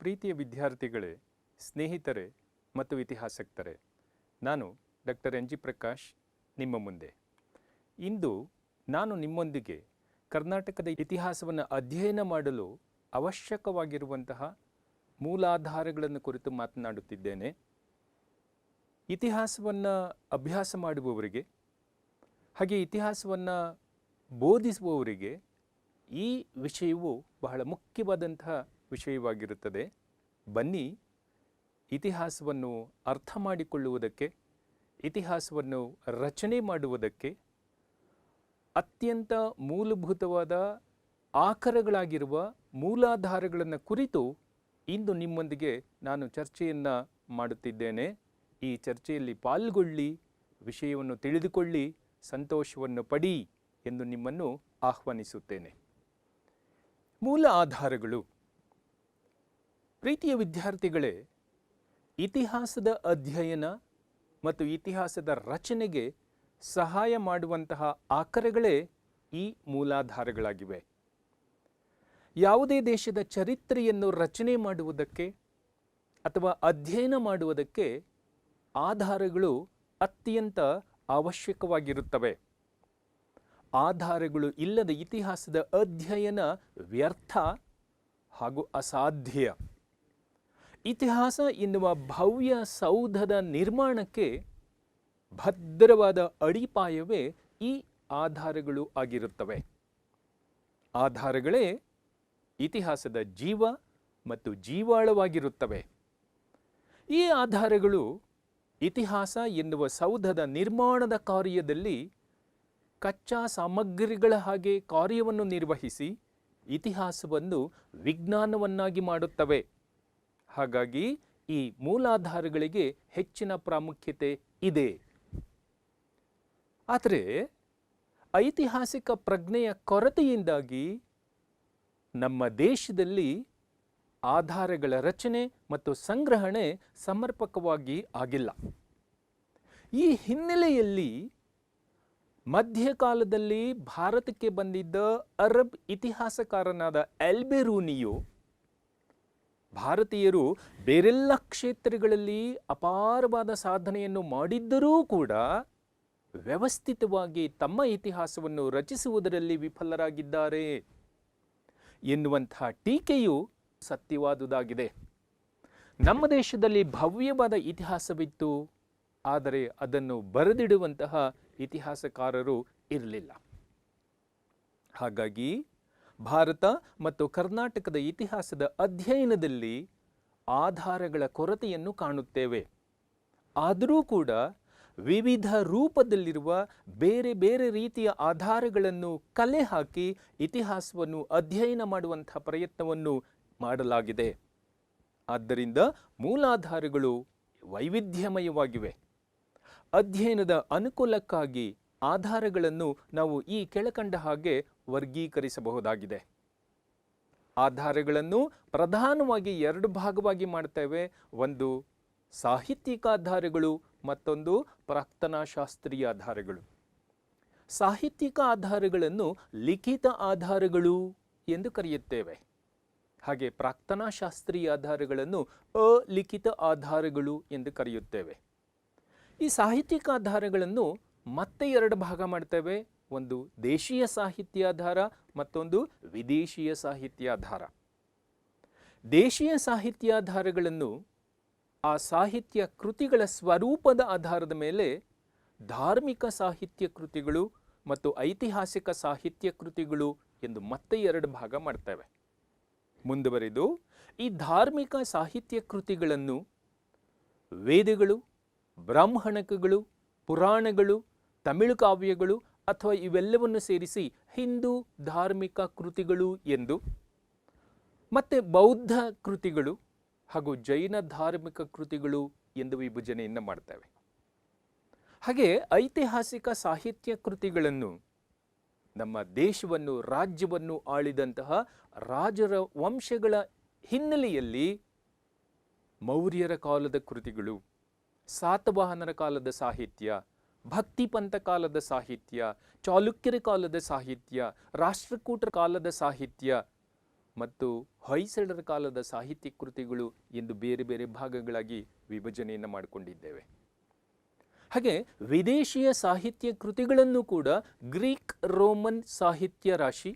ಪ್ರೀತಿಯ ವಿದ್ಯಾರ್ಥಿಗಳೇ, ಸ್ನೇಹಿತರೆ ಮತ್ತು ಇತಿಹಾಸಕ್ತರೆ, ನಾನು ಡಾಕ್ಟರ್ ಎನ್ ಜಿ ಪ್ರಕಾಶ್ ನಿಮ್ಮ ಮುಂದೆ. ಇಂದು ನಾನು ನಿಮ್ಮೊಂದಿಗೆ ಕರ್ನಾಟಕದ ಇತಿಹಾಸವನ್ನು ಅಧ್ಯಯನ ಮಾಡಲು ಅವಶ್ಯಕವಾಗಿರುವಂತಹ ಮೂಲಾಧಾರಗಳನ್ನು ಕುರಿತು ಮಾತನಾಡುತ್ತಿದ್ದೇನೆ. ಇತಿಹಾಸವನ್ನು ಅಭ್ಯಾಸ ಮಾಡುವವರಿಗೆ ಹಾಗೆ ಇತಿಹಾಸವನ್ನು ಬೋಧಿಸುವವರಿಗೆ ಈ ವಿಷಯವು ಬಹಳ ಮುಖ್ಯವಾದಂತಹ ವಿಷಯವಾಗಿರುತ್ತದೆ. ಬನ್ನಿ, ಇತಿಹಾಸವನ್ನು ಅರ್ಥ ಮಾಡಿಕೊಳ್ಳುವುದಕ್ಕೆ, ಇತಿಹಾಸವನ್ನು ರಚನೆ ಮಾಡುವುದಕ್ಕೆ ಅತ್ಯಂತ ಮೂಲಭೂತವಾದ ಆಕರಗಳಾಗಿರುವ ಮೂಲಾಧಾರಗಳನ್ನು ಕುರಿತು ಇಂದು ನಿಮ್ಮೊಂದಿಗೆ ನಾನು ಚರ್ಚೆಯನ್ನು ಮಾಡುತ್ತಿದ್ದೇನೆ. ಈ ಚರ್ಚೆಯಲ್ಲಿ ಪಾಲ್ಗೊಳ್ಳಿ, ವಿಷಯವನ್ನು ತಿಳಿದುಕೊಳ್ಳಿ, ಸಂತೋಷವನ್ನು ಪಡಿ ಎಂದು ನಿಮ್ಮನ್ನು ಆಹ್ವಾನಿಸುತ್ತೇನೆ. ಮೂಲ ಆಧಾರಗಳು. ಪ್ರೀತಿಯ ವಿದ್ಯಾರ್ಥಿಗಳೇ, ಇತಿಹಾಸದ ಅಧ್ಯಯನ ಮತ್ತು ಇತಿಹಾಸದ ರಚನೆಗೆ ಸಹಾಯ ಮಾಡುವಂತಹ ಆಕರಗಳೇ ಈ ಮೂಲಾಧಾರಗಳಾಗಿವೆ. ಯಾವುದೇ ದೇಶದ ಚರಿತ್ರೆಯನ್ನು ರಚನೆ ಮಾಡುವುದಕ್ಕೆ ಅಥವಾ ಅಧ್ಯಯನ ಮಾಡುವುದಕ್ಕೆ ಆಧಾರಗಳು ಅತ್ಯಂತ ಅವಶ್ಯಕವಾಗಿರುತ್ತವೆ. ಆಧಾರಗಳು ಇಲ್ಲದ ಇತಿಹಾಸದ ಅಧ್ಯಯನ ವ್ಯರ್ಥ ಹಾಗೂ ಅಸಾಧ್ಯ. ಇತಿಹಾಸ ಎನ್ನುವ ಭವ್ಯ ಸೌಧದ ನಿರ್ಮಾಣಕ್ಕೆ ಭದ್ರವಾದ ಅಡಿಪಾಯವೇ ಈ ಆಧಾರಗಳು ಆಗಿರುತ್ತವೆ. ಆಧಾರಗಳೇ ಇತಿಹಾಸದ ಜೀವ ಮತ್ತು ಜೀವಾಳವಾಗಿರುತ್ತವೆ. ಈ ಆಧಾರಗಳು ಇತಿಹಾಸ ಎನ್ನುವ ಸೌಧದ ನಿರ್ಮಾಣದ ಕಾರ್ಯದಲ್ಲಿ ಕಚ್ಚಾ ಸಾಮಗ್ರಿಗಳ ಹಾಗೆ ಕಾರ್ಯವನ್ನು ನಿರ್ವಹಿಸಿ ಇತಿಹಾಸವನ್ನು ವಿಜ್ಞಾನವನ್ನಾಗಿ ಮಾಡುತ್ತವೆ. ಹಾಗಾಗಿ ಈ ಮೂಲಾಧಾರಗಳಿಗೆ ಹೆಚ್ಚಿನ ಪ್ರಾಮುಖ್ಯತೆ ಇದೆ. ಆದರೆ ಐತಿಹಾಸಿಕ ಪ್ರಜ್ಞೆಯ ಕೊರತೆಯಿಂದಾಗಿ ನಮ್ಮ ದೇಶದಲ್ಲಿ ಆಧಾರಗಳ ರಚನೆ ಮತ್ತು ಸಂಗ್ರಹಣೆ ಸಮರ್ಪಕವಾಗಿ ಆಗಿಲ್ಲ. ಈ ಹಿನ್ನೆಲೆಯಲ್ಲಿ ಮಧ್ಯಕಾಲದಲ್ಲಿ ಭಾರತಕ್ಕೆ ಬಂದಿದ್ದ ಅರಬ್ ಇತಿಹಾಸಕಾರನಾದ ಎಲ್ಬೆರೂನಿಯು ಭಾರತೀಯರು ಬೇರೆಲ್ಲ ಕ್ಷೇತ್ರಗಳಲ್ಲಿ ಅಪಾರವಾದ ಸಾಧನೆಯನ್ನು ಮಾಡಿದ್ದರೂ ಕೂಡ ವ್ಯವಸ್ಥಿತವಾಗಿ ತಮ್ಮ ಇತಿಹಾಸವನ್ನು ರಚಿಸುವುದರಲ್ಲಿ ವಿಫಲರಾಗಿದ್ದಾರೆ ಎನ್ನುವಂತಹ ಟೀಕೆಯು ಸತ್ಯವಾದುದಾಗಿದೆ. ನಮ್ಮ ದೇಶದಲ್ಲಿ ಭವ್ಯವಾದ ಇತಿಹಾಸವಿತ್ತು, ಆದರೆ ಅದನ್ನು ಬರೆದಿಡುವಂತಹ ಇತಿಹಾಸಕಾರರು ಇರಲಿಲ್ಲ. ಹಾಗಾಗಿ ಭಾರತ ಮತ್ತು ಕರ್ನಾಟಕದ ಇತಿಹಾಸದ ಅಧ್ಯಯನದಲ್ಲಿ ಆಧಾರಗಳ ಕೊರತೆಯನ್ನು ಕಾಣುತ್ತೇವೆ. ಆದರೂ ಕೂಡ ವಿವಿಧ ರೂಪದಲ್ಲಿರುವ ಬೇರೆ ಬೇರೆ ರೀತಿಯ ಆಧಾರಗಳನ್ನು ಕಲೆ ಹಾಕಿ ಇತಿಹಾಸವನ್ನು ಅಧ್ಯಯನ ಮಾಡುವಂತಹ ಪ್ರಯತ್ನವನ್ನು ಮಾಡಲಾಗಿದೆ. ಆದ್ದರಿಂದ ಮೂಲಾಧಾರಗಳು ವೈವಿಧ್ಯಮಯವಾಗಿವೆ. ಅಧ್ಯಯನದ ಅನುಕೂಲಕ್ಕಾಗಿ ಆಧಾರಗಳನ್ನು ನಾವು ಈ ಕೆಳಕಂಡ ಹಾಗೆ ವರ್ಗೀಕರಿಸಬಹುದಾಗಿದೆ. ಆಧಾರಗಳನ್ನು ಪ್ರಧಾನವಾಗಿ ಎರಡು ಭಾಗವಾಗಿ ಮಾಡ್ತೇವೆ. ಒಂದು ಸಾಹಿತ್ಯಿಕ ಆಧಾರಗಳು, ಮತ್ತೊಂದು ಪ್ರಾಕ್ತನಾಶಾಸ್ತ್ರೀಯ ಆಧಾರಗಳು. ಸಾಹಿತ್ಯಿಕ ಆಧಾರಗಳನ್ನು ಲಿಖಿತ ಆಧಾರಗಳು ಎಂದು ಕರೆಯುತ್ತೇವೆ. ಹಾಗೆ ಪ್ರಾಕ್ತನಾಶಾಸ್ತ್ರೀಯ ಆಧಾರಗಳನ್ನು ಅಲಿಖಿತ ಆಧಾರಗಳು ಎಂದು ಕರೆಯುತ್ತೇವೆ. ಈ ಸಾಹಿತ್ಯಿಕ ಆಧಾರಗಳನ್ನು ಮತ್ತೆ ಎರಡು ಭಾಗ ಮಾಡ್ತೇವೆ. ಒಂದು ದೇಶೀಯ ಸಾಹಿತ್ಯ ಆಧಾರ, ಮತ್ತೊಂದು ವಿದೇಶೀಯ ಸಾಹಿತ್ಯ ಆಧಾರ. ದೇಶೀಯ ಸಾಹಿತ್ಯ ಆಧಾರಗಳನ್ನು ಆ ಸಾಹಿತ್ಯ ಕೃತಿಗಳ ಸ್ವರೂಪದ ಆಧಾರದ ಮೇಲೆ ಧಾರ್ಮಿಕ ಸಾಹಿತ್ಯ ಕೃತಿಗಳು ಮತ್ತು ಐತಿಹಾಸಿಕ ಸಾಹಿತ್ಯ ಕೃತಿಗಳು ಎಂದು ಮತ್ತೆ ಎರಡು ಭಾಗ ಮಾಡ್ತೇವೆ. ಮುಂದುವರೆದು ಈ ಧಾರ್ಮಿಕ ಸಾಹಿತ್ಯ ಕೃತಿಗಳನ್ನು ವೇದಗಳು, ಬ್ರಾಹ್ಮಣಕಗಳು, ಪುರಾಣಗಳು, ತಮಿಳು ಕಾವ್ಯಗಳು ಅಥವಾ ಇವೆಲ್ಲವನ್ನು ಸೇರಿಸಿ ಹಿಂದೂ ಧಾರ್ಮಿಕ ಕೃತಿಗಳು ಎಂದು, ಮತ್ತೆ ಬೌದ್ಧ ಕೃತಿಗಳು ಹಾಗೂ ಜೈನ ಧಾರ್ಮಿಕ ಕೃತಿಗಳು ಎಂದು ವಿಭಜನೆಯನ್ನು ಮಾಡ್ತೇವೆ. ಹಾಗೆ ಐತಿಹಾಸಿಕ ಸಾಹಿತ್ಯ ಕೃತಿಗಳನ್ನು ನಮ್ಮ ದೇಶವನ್ನು, ರಾಜ್ಯವನ್ನು ಆಳಿದಂತಹ ರಾಜರ ವಂಶಗಳ ಹಿನ್ನೆಲೆಯಲ್ಲಿ ಮೌರ್ಯರ ಕಾಲದ ಕೃತಿಗಳು, ಸಾತವಾಹನರ ಕಾಲದ ಸಾಹಿತ್ಯ, ಭಕ್ತಿಪಂಥ ಕಾಲದ ಸಾಹಿತ್ಯ, ಚಾಲುಕ್ಯರ ಕಾಲದ ಸಾಹಿತ್ಯ, ರಾಷ್ಟ್ರಕೂಟರ ಕಾಲದ ಸಾಹಿತ್ಯ ಮತ್ತು ಹೊಯ್ಸಳರ ಕಾಲದ ಸಾಹಿತ್ಯ ಕೃತಿಗಳು ಎಂದು ಬೇರೆ ಬೇರೆ ಭಾಗಗಳಾಗಿ ವಿಭಜನೆಯನ್ನು ಮಾಡಿಕೊಂಡಿದ್ದೇವೆ. ಹಾಗೆ ವಿದೇಶಿಯ ಸಾಹಿತ್ಯ ಕೃತಿಗಳನ್ನು ಕೂಡ ಗ್ರೀಕ್ ರೋಮನ್ ಸಾಹಿತ್ಯ ರಾಶಿ,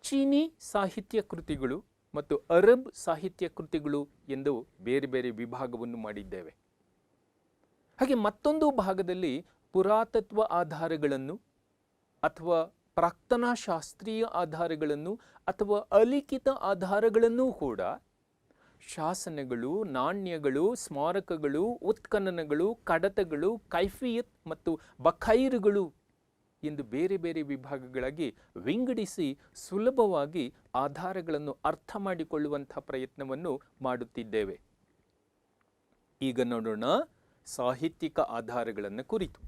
ಚೀನಿ ಸಾಹಿತ್ಯ ಕೃತಿಗಳು ಮತ್ತು ಅರಬ್ ಸಾಹಿತ್ಯ ಕೃತಿಗಳು ಎಂದು ಬೇರೆ ಬೇರೆ ವಿಭಾಗವನ್ನು ಮಾಡಿದ್ದೇವೆ. ಹಾಗೆ ಮತ್ತೊಂದು ಭಾಗದಲ್ಲಿ ಪುರಾತತ್ವ ಆಧಾರಗಳನ್ನು ಅಥವಾ ಪ್ರಾಕ್ತನಾ ಶಾಸ್ತ್ರೀಯ ಆಧಾರಗಳನ್ನು ಅಥವಾ ಅಲಿಖಿತ ಆಧಾರಗಳನ್ನೂ ಕೂಡ ಶಾಸನಗಳು, ನಾಣ್ಯಗಳು, ಸ್ಮಾರಕಗಳು, ಉತ್ಖನನಗಳು, ಕಡತಗಳು, ಕೈಫಿಯತ್ ಮತ್ತು ಬಖೈರುಗಳು ಎಂದು ಬೇರೆ ಬೇರೆ ವಿಭಾಗಗಳಾಗಿ ವಿಂಗಡಿಸಿ ಸುಲಭವಾಗಿ ಆಧಾರಗಳನ್ನು ಅರ್ಥ ಮಾಡಿಕೊಳ್ಳುವಂಥ ಪ್ರಯತ್ನವನ್ನು ಮಾಡುತ್ತಿದ್ದೇವೆ. ಈಗ ನೋಡೋಣ ಸಾಹಿತ್ಯಿಕ ಆಧಾರಗಳನ್ನು ಕುರಿತು.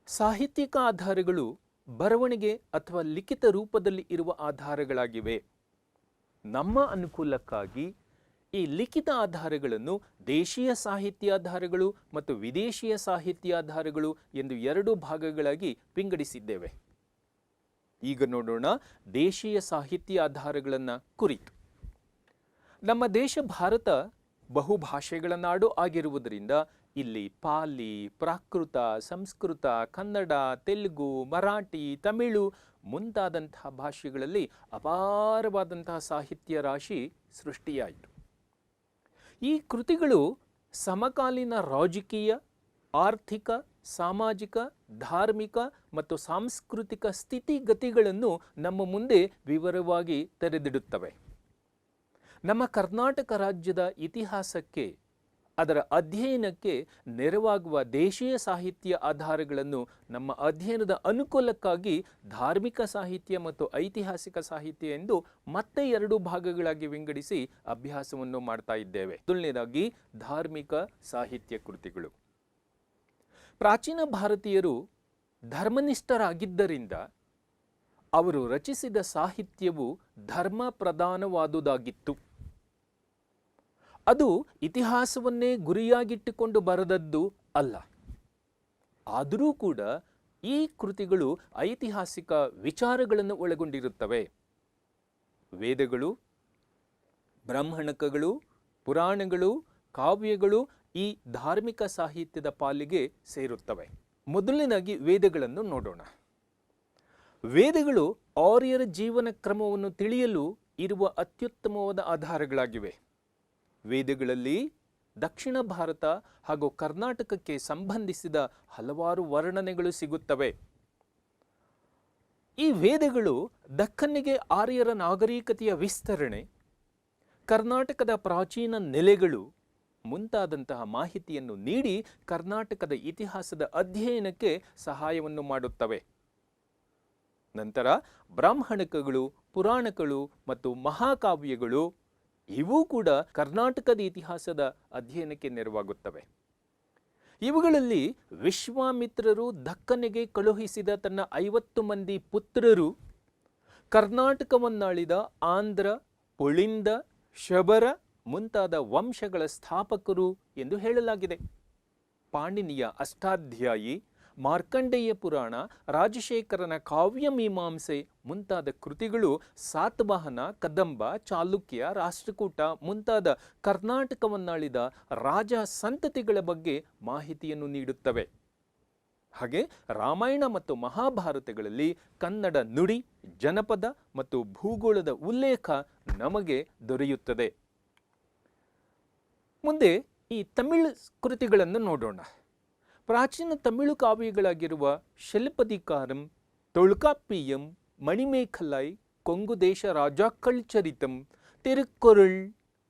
ಸಾಹಿತ್ಯಿಕ ಆಧಾರಗಳು ಬರವಣಿಗೆ ಅಥವಾ ಲಿಖಿತ ರೂಪದಲ್ಲಿ ಇರುವ ಆಧಾರಗಳಾಗಿವೆ. ನಮ್ಮ ಅನುಕೂಲಕ್ಕಾಗಿ ಈ ಲಿಖಿತ ಆಧಾರಗಳನ್ನು ದೇಶೀಯ ಸಾಹಿತ್ಯಾಧಾರಗಳು ಮತ್ತು ವಿದೇಶೀಯ ಸಾಹಿತ್ಯಾಧಾರಗಳು ಎಂದು ಎರಡು ಭಾಗಗಳಾಗಿ ವಿಂಗಡಿಸಿದ್ದೇವೆ. ಈಗ ನೋಡೋಣ ದೇಶೀಯ ಸಾಹಿತ್ಯ ಆಧಾರಗಳನ್ನು ಕುರಿತು. ನಮ್ಮ ದೇಶ ಭಾರತ ಬಹುಭಾಷೆಗಳ ನಾಡು ಆಗಿರುವುದರಿಂದ ಇಲ್ಲಿ ಪಾಲಿ, ಪ್ರಾಕೃತ, ಸಂಸ್ಕೃತ, ಕನ್ನಡ, ತೆಲುಗು, ಮರಾಠಿ, ತಮಿಳು ಮುಂತಾದಂತಹ ಭಾಷೆಗಳಲ್ಲಿ ಅಪಾರವಾದಂತಹ ಸಾಹಿತ್ಯ ರಾಶಿ ಸೃಷ್ಟಿಯಾಯಿತು. ಈ ಕೃತಿಗಳು ಸಮಕಾಲೀನ ರಾಜಕೀಯ, ಆರ್ಥಿಕ, ಸಾಮಾಜಿಕ, ಧಾರ್ಮಿಕ ಮತ್ತು ಸಾಂಸ್ಕೃತಿಕ ಸ್ಥಿತಿಗತಿಗಳನ್ನು ನಮ್ಮ ಮುಂದೆ ವಿವರವಾಗಿ ತೆರೆದಿಡುತ್ತವೆ. ನಮ್ಮ ಕರ್ನಾಟಕ ರಾಜ್ಯದ ಇತಿಹಾಸಕ್ಕೆ, ಅದರ ಅಧ್ಯಯನಕ್ಕೆ ನೆರವಾಗುವ ದೇಶೀಯ ಸಾಹಿತ್ಯ ಆಧಾರಗಳನ್ನು ನಮ್ಮ ಅಧ್ಯಯನದ ಅನುಕೂಲಕ್ಕಾಗಿ ಧಾರ್ಮಿಕ ಸಾಹಿತ್ಯ ಮತ್ತು ಐತಿಹಾಸಿಕ ಸಾಹಿತ್ಯ ಎಂದು ಮತ್ತೆ ಎರಡು ಭಾಗಗಳಾಗಿ ವಿಂಗಡಿಸಿ ಅಭ್ಯಾಸವನ್ನು ಮಾಡ್ತಾ ಇದ್ದೇವೆ. ಮೊದಲನೇದಾಗಿ ಧಾರ್ಮಿಕ ಸಾಹಿತ್ಯ ಕೃತಿಗಳು. ಪ್ರಾಚೀನ ಭಾರತೀಯರು ಧರ್ಮನಿಷ್ಠರಾಗಿದ್ದರಿಂದ ಅವರು ರಚಿಸಿದ ಸಾಹಿತ್ಯವು ಧರ್ಮ ಪ್ರಧಾನವಾದುದಾಗಿತ್ತು. ಅದು ಇತಿಹಾಸವನ್ನೇ ಗುರಿಯಾಗಿಟ್ಟುಕೊಂಡು ಬರೆದದ್ದು ಅಲ್ಲ. ಆದರೂ ಕೂಡ ಈ ಕೃತಿಗಳು ಐತಿಹಾಸಿಕ ವಿಚಾರಗಳನ್ನು ಒಳಗೊಂಡಿರುತ್ತವೆ. ವೇದಗಳು, ಬ್ರಾಹ್ಮಣಕಗಳು, ಪುರಾಣಗಳು, ಕಾವ್ಯಗಳು ಈ ಧಾರ್ಮಿಕ ಸಾಹಿತ್ಯದ ಪಾಲಿಗೆ ಸೇರುತ್ತವೆ. ಮೊದಲನೇದಾಗಿ ವೇದಗಳನ್ನು ನೋಡೋಣ. ವೇದಗಳು ಆರ್ಯರ ಜೀವನ ಕ್ರಮವನ್ನು ತಿಳಿಯಲು ಇರುವ ಅತ್ಯುತ್ತಮವಾದ ಆಧಾರಗಳಾಗಿವೆ. ವೇದಗಳಲ್ಲಿ ದಕ್ಷಿಣ ಭಾರತ ಹಾಗೂ ಕರ್ನಾಟಕಕ್ಕೆ ಸಂಬಂಧಿಸಿದ ಹಲವಾರು ವರ್ಣನೆಗಳು ಸಿಗುತ್ತವೆ. ಈ ವೇದಗಳು ದಕ್ಕನ್ನಿಗೆ ಆರ್ಯರ ನಾಗರಿಕತೆಯ ವಿಸ್ತರಣೆ, ಕರ್ನಾಟಕದ ಪ್ರಾಚೀನ ನೆಲೆಗಳು ಮುಂತಾದಂತಹ ಮಾಹಿತಿಯನ್ನು ನೀಡಿ ಕರ್ನಾಟಕದ ಇತಿಹಾಸದ ಅಧ್ಯಯನಕ್ಕೆ ಸಹಾಯವನ್ನು ಮಾಡುತ್ತವೆ. ನಂತರ ಬ್ರಾಹ್ಮಣಕಗಳು, ಪುರಾಣಗಳು ಮತ್ತು ಮಹಾಕಾವ್ಯಗಳು ಇವೂ ಕೂಡ ಕರ್ನಾಟಕದ ಇತಿಹಾಸದ ಅಧ್ಯಯನಕ್ಕೆ ನೆರವಾಗುತ್ತವೆ. ಇವುಗಳಲ್ಲಿ ವಿಶ್ವಾಮಿತ್ರರು ದಕ್ಕನಿಗೆ ಕಳುಹಿಸಿದ ತನ್ನ 50 ಮಂದಿ ಪುತ್ರರು ಕರ್ನಾಟಕವನ್ನಾಳಿದ ಆಂಧ್ರ, ಪುಳಿಂದ, ಶಬರ ಮುಂತಾದ ವಂಶಗಳ ಸ್ಥಾಪಕರು ಎಂದು ಹೇಳಲಾಗಿದೆ. ಪಾಣಿನಿಯ ಅಷ್ಟಾಧ್ಯಾಯಿ, ಮಾರ್ಕಂಡೇಯ ಪುರಾಣ, ರಾಜಶೇಖರನ ಕಾವ್ಯ ಮೀಮಾಂಸೆ ಮುಂತಾದ ಕೃತಿಗಳು ಸಾತವಾಹನ, ಕದಂಬ, ಚಾಲುಕ್ಯ, ರಾಷ್ಟ್ರಕೂಟ ಮುಂತಾದ ಕರ್ನಾಟಕವನ್ನಾಳಿದ ರಾಜ ಸಂತತಿಗಳ ಬಗ್ಗೆ ಮಾಹಿತಿಯನ್ನು ನೀಡುತ್ತವೆ. ಹಾಗೆ ರಾಮಾಯಣ ಮತ್ತು ಮಹಾಭಾರತಗಳಲ್ಲಿ ಕನ್ನಡ ನುಡಿ, ಜನಪದ ಮತ್ತು ಭೂಗೋಳದ ಉಲ್ಲೇಖ ನಮಗೆ ದೊರೆಯುತ್ತದೆ. ಮುಂದೆ ಈ ತಮಿಳು ಕೃತಿಗಳನ್ನು ನೋಡೋಣ. ಪ್ರಾಚೀನ ತಮಿಳು ಕಾವ್ಯಗಳಾಗಿರುವ ಶಿಲ್ಪದಿಕಾರಂ, ತೊಳ್ಕಾಪ್ಪಿಯಂ, ಮಣಿಮೇಖಲೈ, ಕೊಂಗು ದೇಶ ರಾಜಾಕ್ಕಳ್ ಚರಿತಂ, ತಿರುಕ್ಕುರುಳ್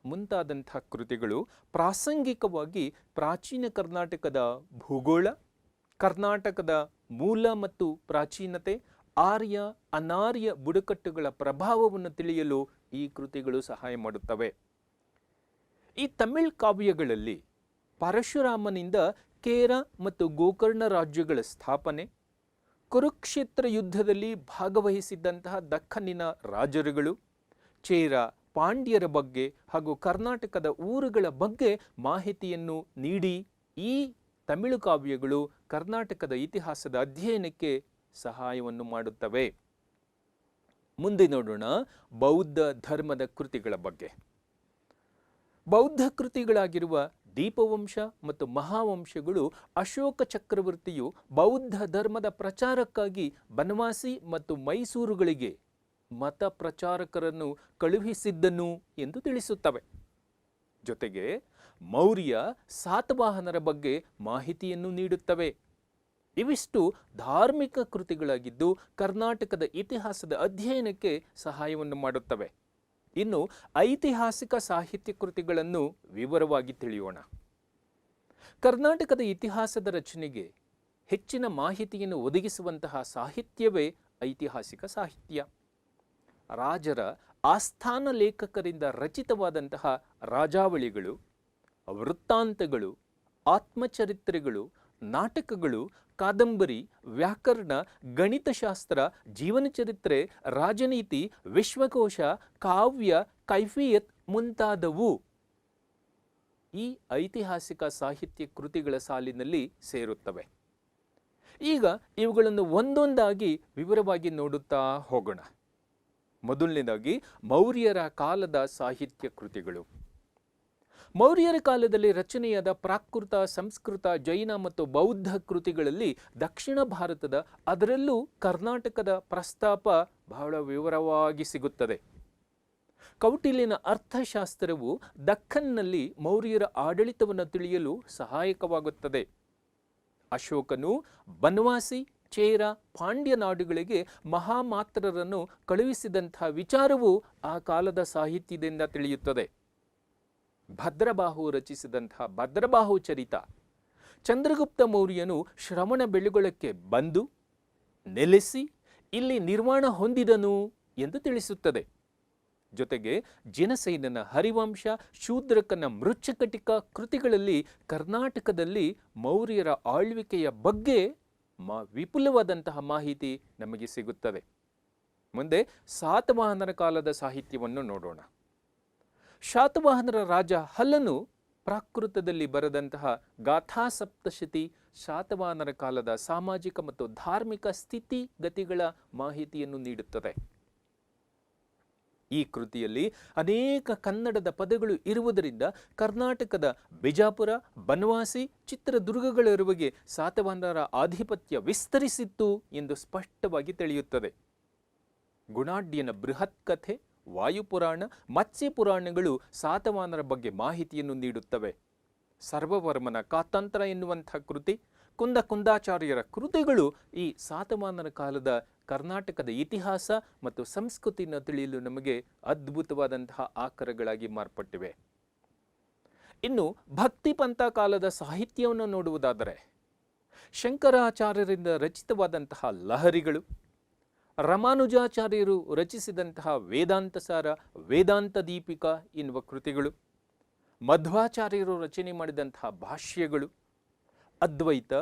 ಮುಂತಾದಂಥ ಕೃತಿಗಳು ಪ್ರಾಸಂಗಿಕವಾಗಿ ಪ್ರಾಚೀನ ಕರ್ನಾಟಕದ ಭೂಗೋಳ, ಕರ್ನಾಟಕದ ಮೂಲ ಮತ್ತು ಪ್ರಾಚೀನತೆ, ಆರ್ಯ ಅನಾರ್ಯ ಬುಡಕಟ್ಟುಗಳ ಪ್ರಭಾವವನ್ನು ತಿಳಿಯಲು ಈ ಕೃತಿಗಳು ಸಹಾಯ ಮಾಡುತ್ತವೆ. ಈ ತಮಿಳ್ ಕಾವ್ಯಗಳಲ್ಲಿ ಪರಶುರಾಮನಿಂದ ಕೇರ ಮತ್ತು ಗೋಕರ್ಣ ರಾಜ್ಯಗಳ ಸ್ಥಾಪನೆ, ಕುರುಕ್ಷೇತ್ರ ಯುದ್ಧದಲ್ಲಿ ಭಾಗವಹಿಸಿದ್ದಂತಹ ದಕ್ಕನ್ನಿನ ರಾಜರುಗಳು, ಚೇರ, ಪಾಂಡ್ಯರ ಬಗ್ಗೆ ಹಾಗೂ ಕರ್ನಾಟಕದ ಊರುಗಳ ಬಗ್ಗೆ ಮಾಹಿತಿಯನ್ನು ನೀಡಿ ಈ ತಮಿಳು ಕಾವ್ಯಗಳು ಕರ್ನಾಟಕದ ಇತಿಹಾಸದ ಅಧ್ಯಯನಕ್ಕೆ ಸಹಾಯವನ್ನು ಮಾಡುತ್ತವೆ. ಮುಂದೆ ನೋಡೋಣ ಬೌದ್ಧ ಧರ್ಮದ ಕೃತಿಗಳ ಬಗ್ಗೆ. ಬೌದ್ಧ ಕೃತಿಗಳಾಗಿರುವ ದೀಪವಂಶ ಮತ್ತು ಮಹಾವಂಶಗಳು ಅಶೋಕ ಚಕ್ರವರ್ತಿಯು ಬೌದ್ಧ ಧರ್ಮದ ಪ್ರಚಾರಕ್ಕಾಗಿ ಬನವಾಸಿ ಮತ್ತು ಮೈಸೂರುಗಳಿಗೆ ಮತ ಪ್ರಚಾರಕರನ್ನು ಕಳುಹಿಸಿದ್ದನು ಎಂದು ತಿಳಿಸುತ್ತವೆ. ಜೊತೆಗೆ ಮೌರ್ಯ ಸಾತವಾಹನರ ಬಗ್ಗೆ ಮಾಹಿತಿಯನ್ನು ನೀಡುತ್ತವೆ. ಇವಿಷ್ಟು ಧಾರ್ಮಿಕ ಕೃತಿಗಳಾಗಿದ್ದು ಕರ್ನಾಟಕದ ಇತಿಹಾಸದ ಅಧ್ಯಯನಕ್ಕೆ ಸಹಾಯವನ್ನು ಮಾಡುತ್ತವೆ. ಇನ್ನು ಐತಿಹಾಸಿಕ ಸಾಹಿತ್ಯ ಕೃತಿಗಳನ್ನು ವಿವರವಾಗಿ ತಿಳಿಯೋಣ. ಕರ್ನಾಟಕದ ಇತಿಹಾಸದ ರಚನೆಗೆ ಹೆಚ್ಚಿನ ಮಾಹಿತಿಯನ್ನು ಒದಗಿಸುವಂತಹ ಸಾಹಿತ್ಯವೇ ಐತಿಹಾಸಿಕ ಸಾಹಿತ್ಯ. ರಾಜರ ಆಸ್ಥಾನ ಲೇಖಕರಿಂದ ರಚಿತವಾದಂತಹ ರಾಜಾವಳಿಗಳು, ವೃತ್ತಾಂತಗಳು, ಆತ್ಮಚರಿತ್ರೆಗಳು, ನಾಟಕಗಳು, ಕಾದಂಬರಿ, ವ್ಯಾಕರಣ, ಗಣಿತಶಾಸ್ತ್ರ, ಜೀವನಚರಿತ್ರೆ, ರಾಜನೀತಿ, ವಿಶ್ವಕೋಶ, ಕಾವ್ಯ, ಕೈಫಿಯತ್ ಮುಂತಾದವು ಈ ಐತಿಹಾಸಿಕ ಸಾಹಿತ್ಯ ಕೃತಿಗಳ ಸಾಲಿನಲ್ಲಿ ಸೇರುತ್ತವೆ. ಈಗ ಇವುಗಳನ್ನು ಒಂದೊಂದಾಗಿ ವಿವರವಾಗಿ ನೋಡುತ್ತಾ ಹೋಗೋಣ. ಮೊದಲನೇದಾಗಿ ಮೌರ್ಯರ ಕಾಲದ ಸಾಹಿತ್ಯ ಕೃತಿಗಳು. ಮೌರ್ಯರ ಕಾಲದಲ್ಲಿ ರಚನೆಯಾದ ಪ್ರಾಕೃತ, ಸಂಸ್ಕೃತ, ಜೈನ ಮತ್ತು ಬೌದ್ಧ ಕೃತಿಗಳಲ್ಲಿ ದಕ್ಷಿಣ ಭಾರತದ, ಅದರಲ್ಲೂ ಕರ್ನಾಟಕದ ಪ್ರಸ್ತಾಪ ಬಹಳ ವಿವರವಾಗಿ ಸಿಗುತ್ತದೆ. ಕೌಟಿಲ್ಯನ ಅರ್ಥಶಾಸ್ತ್ರವು ದಖ್ಖನ್ನಲ್ಲಿ ಮೌರ್ಯರ ಆಡಳಿತವನ್ನು ತಿಳಿಯಲು ಸಹಾಯಕವಾಗುತ್ತದೆ. ಅಶೋಕನು ಬನವಾಸಿ, ಚೇರ, ಪಾಂಡ್ಯ ನಾಡುಗಳಿಗೆ ಮಹಾಮಾತ್ರರನ್ನು ಕಳುಹಿಸಿದಂತಹ ವಿಚಾರವು ಆ ಕಾಲದ ಸಾಹಿತ್ಯದಿಂದ ತಿಳಿಯುತ್ತದೆ. ಭದ್ರಬಾಹು ರಚಿಸಿದಂತಹ ಭದ್ರಬಾಹು ಚರಿತ, ಚಂದ್ರಗುಪ್ತ ಮೌರ್ಯನು ಶ್ರವಣ ಬೆಳಗೊಳಕ್ಕೆ ಬಂದು ನೆಲೆಸಿ ಇಲ್ಲಿ ನಿರ್ಮಾಣ ಹೊಂದಿದನು ಎಂದು ತಿಳಿಸುತ್ತದೆ. ಜೊತೆಗೆ ಜಿನಸೇನನ ಹರಿವಂಶ, ಶೂದ್ರಕನ ಮೃಚ್ಛಕಟಿಕ ಕೃತಿಗಳಲ್ಲಿ ಕರ್ನಾಟಕದಲ್ಲಿ ಮೌರ್ಯರ ಆಳ್ವಿಕೆಯ ಬಗ್ಗೆ ವಿಪುಲವಾದಂತಹ ಮಾಹಿತಿ ನಮಗೆ ಸಿಗುತ್ತದೆ. ಮುಂದೆ ಸಾತವಾಹನರ ಕಾಲದ ಸಾಹಿತ್ಯವನ್ನು ನೋಡೋಣ. ಶಾತವಾಹನರ ರಾಜ ಹಲ್ಲನು ಪ್ರಾಕೃತದಲ್ಲಿ ಬರೆದಂತಹ ಗಾಥಾ ಸಪ್ತಶತಿ ಶಾತವಾಹನರ ಕಾಲದ ಸಾಮಾಜಿಕ ಮತ್ತು ಧಾರ್ಮಿಕ ಸ್ಥಿತಿಗತಿಗಳ ಮಾಹಿತಿಯನ್ನು ನೀಡುತ್ತದೆ. ಈ ಕೃತಿಯಲ್ಲಿ ಅನೇಕ ಕನ್ನಡದ ಪದಗಳು ಇರುವುದರಿಂದ ಕರ್ನಾಟಕದ ಬಿಜಾಪುರ, ಬನವಾಸಿ, ಚಿತ್ರದುರ್ಗಗಳವರೆಗೆ ಸಾತವಾಹನರ ಆಧಿಪತ್ಯ ವಿಸ್ತರಿಸಿತ್ತು ಎಂದು ಸ್ಪಷ್ಟವಾಗಿ ತಿಳಿಯುತ್ತದೆ. ಗುಣಾಢ್ಯನ ಬೃಹತ್ ಕಥೆ, ವಾಯುಪುರಾಣ, ಮತ್ಸ್ಯ ಪುರಾಣಗಳು ಸಾತವಾಹನರ ಬಗ್ಗೆ ಮಾಹಿತಿಯನ್ನು ನೀಡುತ್ತವೆ. ಸರ್ವವರ್ಮನ ಕಾತಾಂತರ ಎನ್ನುವಂಥ ಕೃತಿ, ಕುಂದಾಚಾರ್ಯರ ಕೃತಿಗಳು ಈ ಸಾತವಾಹನರ ಕಾಲದ ಕರ್ನಾಟಕದ ಇತಿಹಾಸ ಮತ್ತು ಸಂಸ್ಕೃತಿಯನ್ನು ತಿಳಿಯಲು ನಮಗೆ ಅದ್ಭುತವಾದಂತಹ ಆಕರಗಳಾಗಿ ಮಾರ್ಪಟ್ಟಿವೆ. ಇನ್ನು ಭಕ್ತಿ ಪಂಥ ಕಾಲದ ಸಾಹಿತ್ಯವನ್ನು ನೋಡುವುದಾದರೆ ಶಂಕರಾಚಾರ್ಯರಿಂದ ರಚಿತವಾದಂತಹ ಲಹರಿಗಳು, ರಾಮಾನುಜಾಚಾರ್ಯರು ರಚಿಸಿದಂತಹ ವೇದಾಂತಸಾರ, ವೇದಾಂತ ದೀಪಿಕಾ ಎನ್ನುವ ಕೃತಿಗಳು, ಮಧ್ವಾಚಾರ್ಯರು ರಚನೆ ಮಾಡಿದಂತಹ ಭಾಷ್ಯಗಳು, ಅದ್ವೈತ,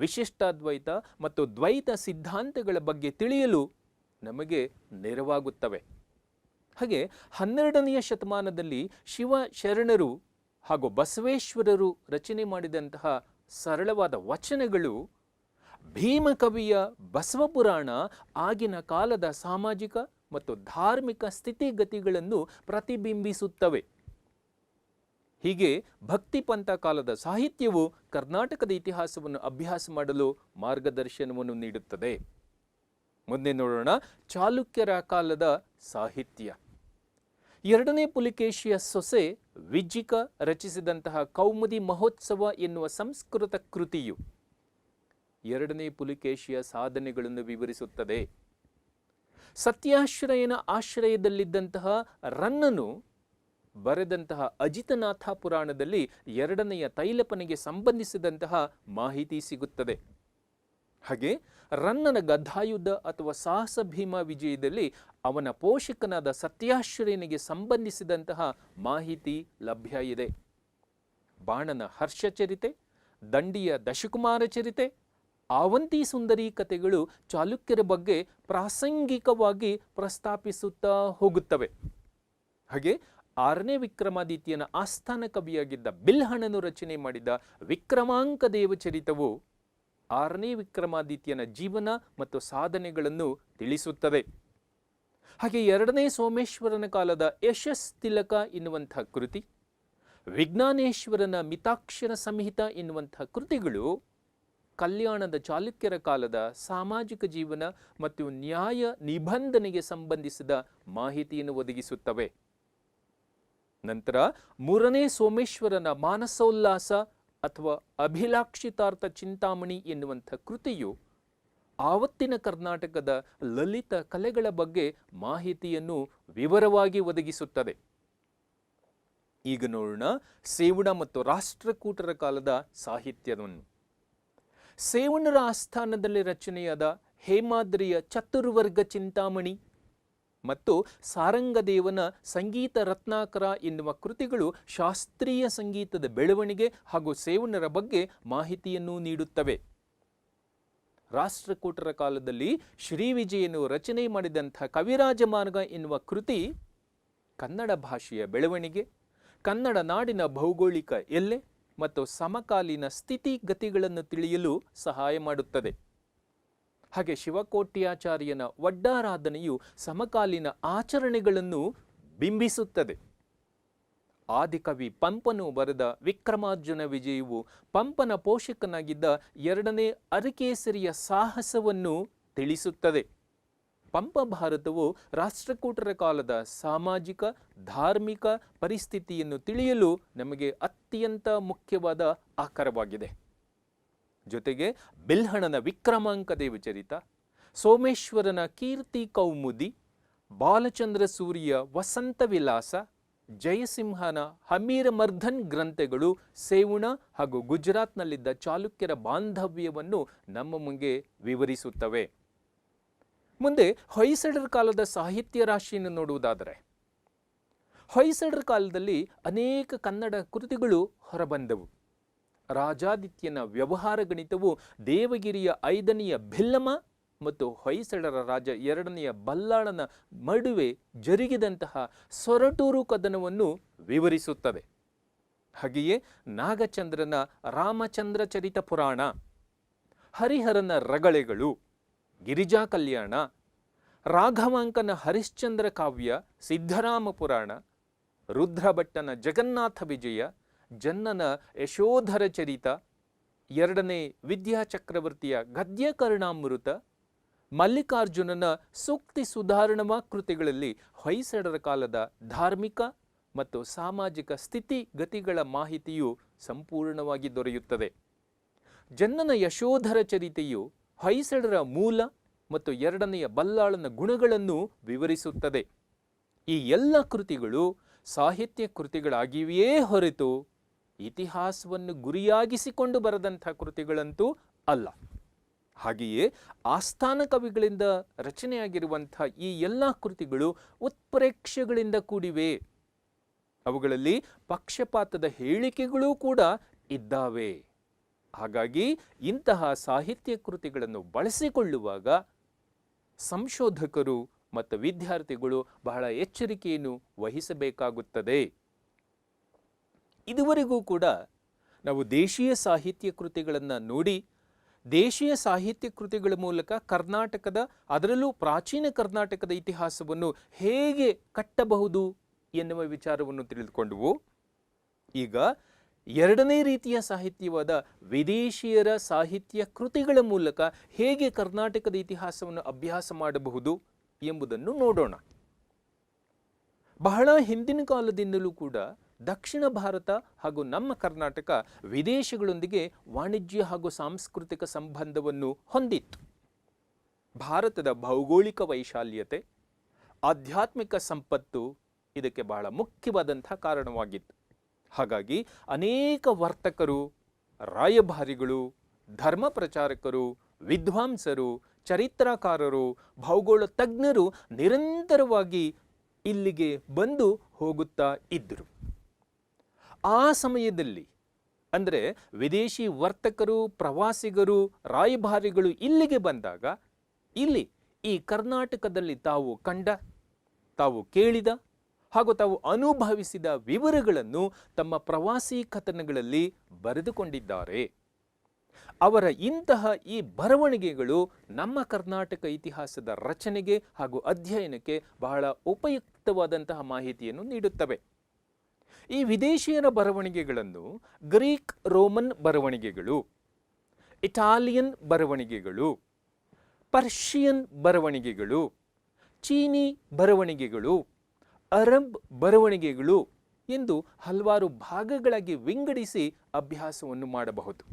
ವಿಶಿಷ್ಟಾದ್ವೈತ ಮತ್ತು ದ್ವೈತ ಸಿದ್ಧಾಂತಗಳ ಬಗ್ಗೆ ತಿಳಿಯಲು ನಮಗೆ ನೆರವಾಗುತ್ತವೆ. ಹಾಗೆ 12ನೇ ಶತಮಾನದಲ್ಲಿ ಶಿವ ಶರಣರು ಹಾಗೂ ಬಸವೇಶ್ವರರು ರಚನೆ ಮಾಡಿದಂತಹ ಸರಳವಾದ ವಚನಗಳು ಭೀಮಕವಿಯ ಬಸವಪುರಾಣ ಆಗಿನ ಕಾಲದ ಸಾಮಾಜಿಕ ಮತ್ತು ಧಾರ್ಮಿಕ ಸ್ಥಿತಿಗತಿಗಳನ್ನು ಪ್ರತಿಬಿಂಬಿಸುತ್ತವೆ. ಹೀಗೆ ಭಕ್ತಿ ಪಂಥ ಕಾಲದ ಸಾಹಿತ್ಯವು ಕರ್ನಾಟಕದ ಇತಿಹಾಸವನ್ನು ಅಭ್ಯಾಸ ಮಾಡಲು ಮಾರ್ಗದರ್ಶನವನ್ನು ನೀಡುತ್ತದೆ. ಮುಂದೆ ನೋಡೋಣ ಚಾಲುಕ್ಯರ ಕಾಲದ ಸಾಹಿತ್ಯ. 2ನೇ ಪುಲಿಕೇಶಿಯ ಸೊಸೆ ವಿಜ್ಜಿಕ ರಚಿಸಿದಂತಹ ಕೌಮುದಿ ಮಹೋತ್ಸವ ಎನ್ನುವ ಸಂಸ್ಕೃತ ಕೃತಿಯು 2ನೇ ಪುಲಿಕೇಶಿಯ ಸಾಧನೆಗಳನ್ನು ವಿವರಿಸುತ್ತದೆ. ಸತ್ಯಾಶ್ರಯನ ಆಶ್ರಯದಲ್ಲಿದ್ದಂತಹ ರನ್ನನು ಬರೆದಂತಹ ಅಜಿತನಾಥ ಪುರಾಣದಲ್ಲಿ 2ನೆಯ ತೈಲಪನೆಗೆ ಸಂಬಂಧಿಸಿದಂತಹ ಮಾಹಿತಿ ಸಿಗುತ್ತದೆ. ಹಾಗೆ ರನ್ನನ ಗದಾಯುದ್ಧ ಅಥವಾ ಸಾಹಸ ಭೀಮ ವಿಜಯದಲ್ಲಿ ಅವನ ಪೋಷಕನಾದ ಸತ್ಯಾಶ್ರಯನಿಗೆ ಸಂಬಂಧಿಸಿದಂತಹ ಮಾಹಿತಿ ಲಭ್ಯ ಇದೆ. ಬಾಣನ ಹರ್ಷಚರಿತೆ, ದಂಡಿಯ ದಶಕುಮಾರ ಚರಿತೆ, ಆವಂತಿ ಸುಂದರಿ ಕಥೆಗಳು ಚಾಲುಕ್ಯರ ಬಗ್ಗೆ ಪ್ರಾಸಂಗಿಕವಾಗಿ ಪ್ರಸ್ತಾಪಿಸುತ್ತಾ ಹೋಗುತ್ತವೆ. ಹಾಗೆ 6ನೇ ವಿಕ್ರಮಾದಿತ್ಯನ ಆಸ್ಥಾನ ಕವಿಯಾಗಿದ್ದ ಬಿಲ್ಹಣನು ರಚನೆ ಮಾಡಿದ ವಿಕ್ರಮಾಂಕ ದೇವಚರಿತವು 6ನೇ ವಿಕ್ರಮಾದಿತ್ಯನ ಜೀವನ ಮತ್ತು ಸಾಧನೆಗಳನ್ನು ತಿಳಿಸುತ್ತದೆ. ಹಾಗೆ ಎರಡನೇ ಸೋಮೇಶ್ವರನ ಕಾಲದ ಯಶಸ್ ತಿಲಕ ಎನ್ನುವಂಥ ಕೃತಿ, ವಿಜ್ಞಾನೇಶ್ವರನ ಮಿತಾಕ್ಷರ ಸಂಹಿತ ಎನ್ನುವಂಥ ಕೃತಿಗಳು ಕಲ್ಯಾಣದ ಚಾಲುಕ್ಯರ ಕಾಲದ ಸಾಮಾಜಿಕ ಜೀವನ ಮತ್ತು ನ್ಯಾಯ ನಿಬಂಧನೆಗೆ ಸಂಬಂಧಿಸಿದ ಮಾಹಿತಿಯನ್ನು ಒದಗಿಸುತ್ತವೆ. ನಂತರ ಮೂರನೇ ಸೋಮೇಶ್ವರನ ಮಾನಸೋಲ್ಲಾಸ ಅಥವಾ ಅಭಿಲಾಕ್ಷಿತಾರ್ಥ ಚಿಂತಾಮಣಿ ಎನ್ನುವಂಥ ಕೃತಿಯು ಆವತ್ತಿನ ಕರ್ನಾಟಕದ ಲಲಿತ ಕಲೆಗಳ ಬಗ್ಗೆ ಮಾಹಿತಿಯನ್ನು ವಿವರವಾಗಿ ಒದಗಿಸುತ್ತದೆ. ಈಗ ನೋಡೋಣ ಸೇವಣ ಮತ್ತು ರಾಷ್ಟ್ರಕೂಟರ ಕಾಲದ ಸಾಹಿತ್ಯವನ್ನು. ಸೇವಣರ ಆಸ್ಥಾನದಲ್ಲಿ ರಚನೆಯಾದ ಹೇಮಾದ್ರಿಯ ಚತುರ್ವರ್ಗ ಚಿಂತಾಮಣಿ ಮತ್ತು ಸಾರಂಗದೇವನ ಸಂಗೀತ ರತ್ನಾಕರ ಎನ್ನುವ ಕೃತಿಗಳು ಶಾಸ್ತ್ರೀಯ ಸಂಗೀತದ ಬೆಳವಣಿಗೆ ಹಾಗೂ ಸೇವಣರ ಬಗ್ಗೆ ಮಾಹಿತಿಯನ್ನು ನೀಡುತ್ತವೆ. ರಾಷ್ಟ್ರಕೂಟರ ಕಾಲದಲ್ಲಿ ಶ್ರೀವಿಜಯನು ರಚನೆ ಮಾಡಿದಂಥ ಕವಿರಾಜಮಾರ್ಗ ಎನ್ನುವ ಕೃತಿ ಕನ್ನಡ ಭಾಷೆಯ ಬೆಳವಣಿಗೆ, ಕನ್ನಡ ನಾಡಿನ ಭೌಗೋಳಿಕ ಎಲ್ಲೆ ಮತ್ತು ಸಮಕಾಲೀನ ಸ್ಥಿತಿಗತಿಗಳನ್ನು ತಿಳಿಯಲು ಸಹಾಯ ಮಾಡುತ್ತದೆ. ಹಾಗೆ ಶಿವಕೋಟ್ಯಾಚಾರ್ಯನ ವಡ್ಡಾರಾಧನೆಯು ಸಮಕಾಲೀನ ಆಚರಣೆಗಳನ್ನು ಬಿಂಬಿಸುತ್ತದೆ. ಆದಿಕವಿ ಪಂಪನು ಬರೆದ ವಿಕ್ರಮಾರ್ಜುನ ವಿಜಯವು ಪಂಪನ ಪೋಷಕನಾಗಿದ್ದ ಎರಡನೇ ಅರಕೇಸರಿಯ ಸಾಹಸವನ್ನು ತಿಳಿಸುತ್ತದೆ. ಪಂಪ ಭಾರತವು ರಾಷ್ಟ್ರಕೂಟರ ಕಾಲದ ಸಾಮಾಜಿಕ ಧಾರ್ಮಿಕ ಪರಿಸ್ಥಿತಿಯನ್ನು ತಿಳಿಯಲು ನಮಗೆ ಅತ್ಯಂತ ಮುಖ್ಯವಾದ ಆಕರವಾಗಿದೆ. ಜೊತೆಗೆ ಬಿಲ್ಹಣನ ವಿಕ್ರಮಾಂಕ ದೇವಚರಿತ, ಸೋಮೇಶ್ವರನ ಕೀರ್ತಿ ಕೌಮುದಿ, ಬಾಲಚಂದ್ರ ಸೂರಿಯ ವಸಂತ ವಿಲಾಸ, ಜಯಸಿಂಹನ ಹಮೀರಮರ್ಧನ್ ಗ್ರಂಥಗಳು ಸೇವಣ ಹಾಗೂ ಗುಜರಾತ್ನಲ್ಲಿದ್ದ ಚಾಲುಕ್ಯರ ಬಾಂಧವ್ಯವನ್ನು ನಮ್ಮ ಮುಂದೆ ವಿವರಿಸುತ್ತವೆ. ಮುಂದೆ ಹೊಯ್ಸಳರ ಕಾಲದ ಸಾಹಿತ್ಯ ರಾಶಿಯನ್ನು ನೋಡುವುದಾದರೆ, ಹೊಯ್ಸಳರ ಕಾಲದಲ್ಲಿ ಅನೇಕ ಕನ್ನಡ ಕೃತಿಗಳು ಹೊರಬಂದವು. ರಾಜಾದಿತ್ಯನ ವ್ಯವಹಾರ ಗಣಿತವು ದೇವಗಿರಿಯ 5ನೆಯ ಭಿಲ್ಲಮ ಮತ್ತು ಹೊಯ್ಸಳರ ರಾಜ 2ನೆಯ ಬಲ್ಲಾಳನ ನಡುವೆ ಜರುಗಿದಂತಹ ಸೊರಟೂರು ಕದನವನ್ನು ವಿವರಿಸುತ್ತದೆ. ಹಾಗೆಯೇ ನಾಗಚಂದ್ರನ ರಾಮಚಂದ್ರ ಚರಿತ ಪುರಾಣ, ಹರಿಹರನ ರಗಳೆಗಳು, ಗಿರಿಜಾ ಕಲ್ಯಾಣ, ರಾಘವಾಂಕನ ಹರಿಶ್ಚಂದ್ರ ಕಾವ್ಯ, ಸಿದ್ಧರಾಮ ಪುರಾಣ, ರುದ್ರಭಟ್ಟನ ಜಗನ್ನಾಥ ವಿಜಯ, ಜನ್ನನ ಯಶೋಧರ ಚರಿತ, 2ನೇ ವಿದ್ಯಾಚಕ್ರವರ್ತಿಯ ಗದ್ಯಕರ್ಣಾಮೃತ, ಮಲ್ಲಿಕಾರ್ಜುನನ ಸೂಕ್ತಿ ಸುಧಾರಣಾ ಕೃತಿಗಳಲ್ಲಿ ಹೊಯ್ಸಳರ ಕಾಲದ ಧಾರ್ಮಿಕ ಮತ್ತು ಸಾಮಾಜಿಕ ಸ್ಥಿತಿಗತಿಗಳ ಮಾಹಿತಿಯು ಸಂಪೂರ್ಣವಾಗಿ ದೊರೆಯುತ್ತದೆ. ಜನ್ನನ ಯಶೋಧರ ಚರಿತೆಯು ಹೊಯ್ಸಳರ ಮೂಲ ಮತ್ತು 2ನೆಯ ಬಲ್ಲಾಳನ ಗುಣಗಳನ್ನು ವಿವರಿಸುತ್ತದೆ. ಈ ಎಲ್ಲ ಕೃತಿಗಳು ಸಾಹಿತ್ಯ ಕೃತಿಗಳಾಗಿವೆಯೇ ಹೊರತು ಇತಿಹಾಸವನ್ನು ಗುರಿಯಾಗಿಸಿಕೊಂಡು ಬರೆದಂಥ ಕೃತಿಗಳಂತೂ ಅಲ್ಲ. ಹಾಗೆಯೇ ಆಸ್ಥಾನ ಕವಿಗಳಿಂದ ರಚನೆಯಾಗಿರುವಂಥ ಈ ಎಲ್ಲ ಕೃತಿಗಳು ಉತ್ಪ್ರೇಕ್ಷೆಗಳಿಂದ ಕೂಡಿವೆ. ಅವುಗಳಲ್ಲಿ ಪಕ್ಷಪಾತದ ಹೇಳಿಕೆಗಳೂ ಕೂಡ ಇದ್ದಾವೆ. ಹಾಗಾಗಿ ಇಂತಹ ಸಾಹಿತ್ಯ ಕೃತಿಗಳನ್ನು ಬಳಸಿಕೊಳ್ಳುವಾಗ ಸಂಶೋಧಕರು ಮತ್ತು ವಿದ್ಯಾರ್ಥಿಗಳು ಬಹಳ ಎಚ್ಚರಿಕೆಯನ್ನು ವಹಿಸಬೇಕಾಗುತ್ತದೆ. ಇದುವರೆಗೂ ಕೂಡ ನಾವು ದೇಶೀಯ ಸಾಹಿತ್ಯ ಕೃತಿಗಳನ್ನು ನೋಡಿ, ದೇಶೀಯ ಸಾಹಿತ್ಯ ಕೃತಿಗಳ ಮೂಲಕ ಕರ್ನಾಟಕದ, ಅದರಲ್ಲೂ ಪ್ರಾಚೀನ ಕರ್ನಾಟಕದ ಇತಿಹಾಸವನ್ನು ಹೇಗೆ ಕಟ್ಟಬಹುದು ಎನ್ನುವ ವಿಚಾರವನ್ನು ತಿಳಿದುಕೊಂಡವು. ಈಗ 2ನೇ ರೀತಿಯ ಸಾಹಿತ್ಯವಾದ ವಿದೇಶಿಯರ ಸಾಹಿತ್ಯ ಕೃತಿಗಳ ಮೂಲಕ ಹೇಗೆ ಕರ್ನಾಟಕದ ಇತಿಹಾಸವನ್ನು ಅಭ್ಯಾಸ ಮಾಡಬಹುದು ಎಂಬುದನ್ನು ನೋಡೋಣ. ಬಹಳ ಹಿಂದಿನ ಕಾಲದಿಂದಲೂ ಕೂಡ ದಕ್ಷಿಣ ಭಾರತ ಹಾಗೂ ನಮ್ಮ ಕರ್ನಾಟಕ ವಿದೇಶಗಳೊಂದಿಗೆ ವಾಣಿಜ್ಯ ಹಾಗೂ ಸಾಂಸ್ಕೃತಿಕ ಸಂಬಂಧವನ್ನು ಹೊಂದಿತ್ತು. ಭಾರತದ ಭೌಗೋಳಿಕ ವೈಶಾಲ್ಯತೆ, ಆಧ್ಯಾತ್ಮಿಕ ಸಂಪತ್ತು ಇದಕ್ಕೆ ಬಹಳ ಮುಖ್ಯವಾದಂಥ ಕಾರಣವಾಗಿತ್ತು. ಹಾಗಾಗಿ ಅನೇಕ ವರ್ತಕರು, ರಾಯಭಾರಿಗಳು, ಧರ್ಮ ಪ್ರಚಾರಕರು, ವಿದ್ವಾಂಸರು, ಚರಿತ್ರಕಾರರು, ಭೌಗೋಳ ತಜ್ಞರು ನಿರಂತರವಾಗಿ ಇಲ್ಲಿಗೆ ಬಂದು ಹೋಗುತ್ತಾ ಇದ್ದರು. ಆ ಸಮಯದಲ್ಲಿ ಅಂದರೆ ವಿದೇಶಿ ವರ್ತಕರು, ಪ್ರವಾಸಿಗರು, ರಾಯಭಾರಿಗಳು ಇಲ್ಲಿಗೆ ಬಂದಾಗ ಇಲ್ಲಿ ಈ ಕರ್ನಾಟಕದಲ್ಲಿ ತಾವು ಕಂಡ, ತಾವು ಕೇಳಿದ ಹಾಗೂ ತಾವು ಅನುಭವಿಸಿದ ವಿವರಗಳನ್ನು ತಮ್ಮ ಪ್ರವಾಸಿ ಕಥನಗಳಲ್ಲಿ ಬರೆದುಕೊಂಡಿದ್ದಾರೆ. ಅವರ ಇಂತಹ ಈ ಬರವಣಿಗೆಗಳು ನಮ್ಮ ಕರ್ನಾಟಕ ಇತಿಹಾಸದ ರಚನೆಗೆ ಹಾಗೂ ಅಧ್ಯಯನಕ್ಕೆ ಬಹಳ ಉಪಯುಕ್ತವಾದಂತಹ ಮಾಹಿತಿಯನ್ನು ನೀಡುತ್ತವೆ. ಈ ವಿದೇಶಿಯರ ಬರವಣಿಗೆಗಳನ್ನು ಗ್ರೀಕ್ ರೋಮನ್ ಬರವಣಿಗೆಗಳು, ಇಟಾಲಿಯನ್ ಬರವಣಿಗೆಗಳು, ಪರ್ಷಿಯನ್ ಬರವಣಿಗೆಗಳು, ಚೀನಿ ಬರವಣಿಗೆಗಳು, ಅರಬ್ ಬರವಣಿಗೆಗಳು ಎಂದು ಹಲವಾರು ಭಾಗಗಳಾಗಿ ವಿಂಗಡಿಸಿ ಅಭ್ಯಾಸವನ್ನು ಮಾಡಬಹುದು.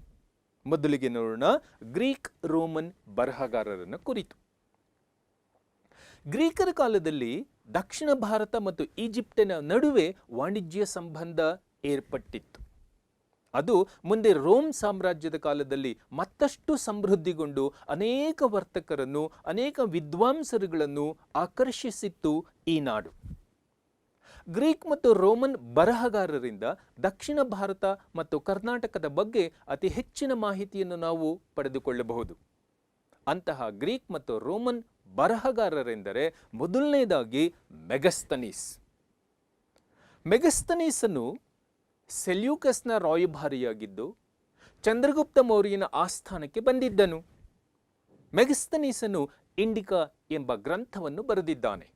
ಮೊದಲಿಗೆ ನೋಡೋಣ ಗ್ರೀಕ್ ರೋಮನ್ ಬರಹಗಾರರನ್ನು ಕುರಿತು. ಗ್ರೀಕರ ಕಾಲದಲ್ಲಿ ದಕ್ಷಿಣ ಭಾರತ ಮತ್ತು ಈಜಿಪ್ಟಿನ ನಡುವೆ ವಾಣಿಜ್ಯ ಸಂಬಂಧ ಏರ್ಪಟ್ಟಿತ್ತು. ಅದು ಮುಂದೆ ರೋಮ್ ಸಾಮ್ರಾಜ್ಯದ ಕಾಲದಲ್ಲಿ ಮತ್ತಷ್ಟು ಸಮೃದ್ಧಿಗೊಂಡು ಅನೇಕ ವರ್ತಕರನ್ನು, ಅನೇಕ ವಿದ್ವಾಂಸರುಗಳನ್ನು ಆಕರ್ಷಿಸಿತ್ತು ಈ ನಾಡು. ಗ್ರೀಕ್ ಮತ್ತು ರೋಮನ್ ಬರಹಗಾರರಿಂದ ದಕ್ಷಿಣ ಭಾರತ ಮತ್ತು ಕರ್ನಾಟಕದ ಬಗ್ಗೆ ಅತಿ ಹೆಚ್ಚಿನ ಮಾಹಿತಿಯನ್ನು ನಾವು ಪಡೆದುಕೊಳ್ಳಬಹುದು. ಅಂತಹ ಗ್ರೀಕ್ ಮತ್ತು ರೋಮನ್ ಬರಹಗಾರರೆಂದರೆ ಮೊದಲನೇದಾಗಿ ಮೆಗಸ್ತನೀಸ್. ಮೆಗಸ್ತನೀಸನು ಸೆಲ್ಯೂಕಸ್ನ ರಾಯಭಾರಿಯಾಗಿದ್ದು ಚಂದ್ರಗುಪ್ತ ಮೌರ್ಯನ ಆಸ್ಥಾನಕ್ಕೆ ಬಂದಿದ್ದನು. ಮೆಗಸ್ತನೀಸನು ಇಂಡಿಕಾ ಎಂಬ ಗ್ರಂಥವನ್ನು ಬರೆದಿದ್ದಾನೆ.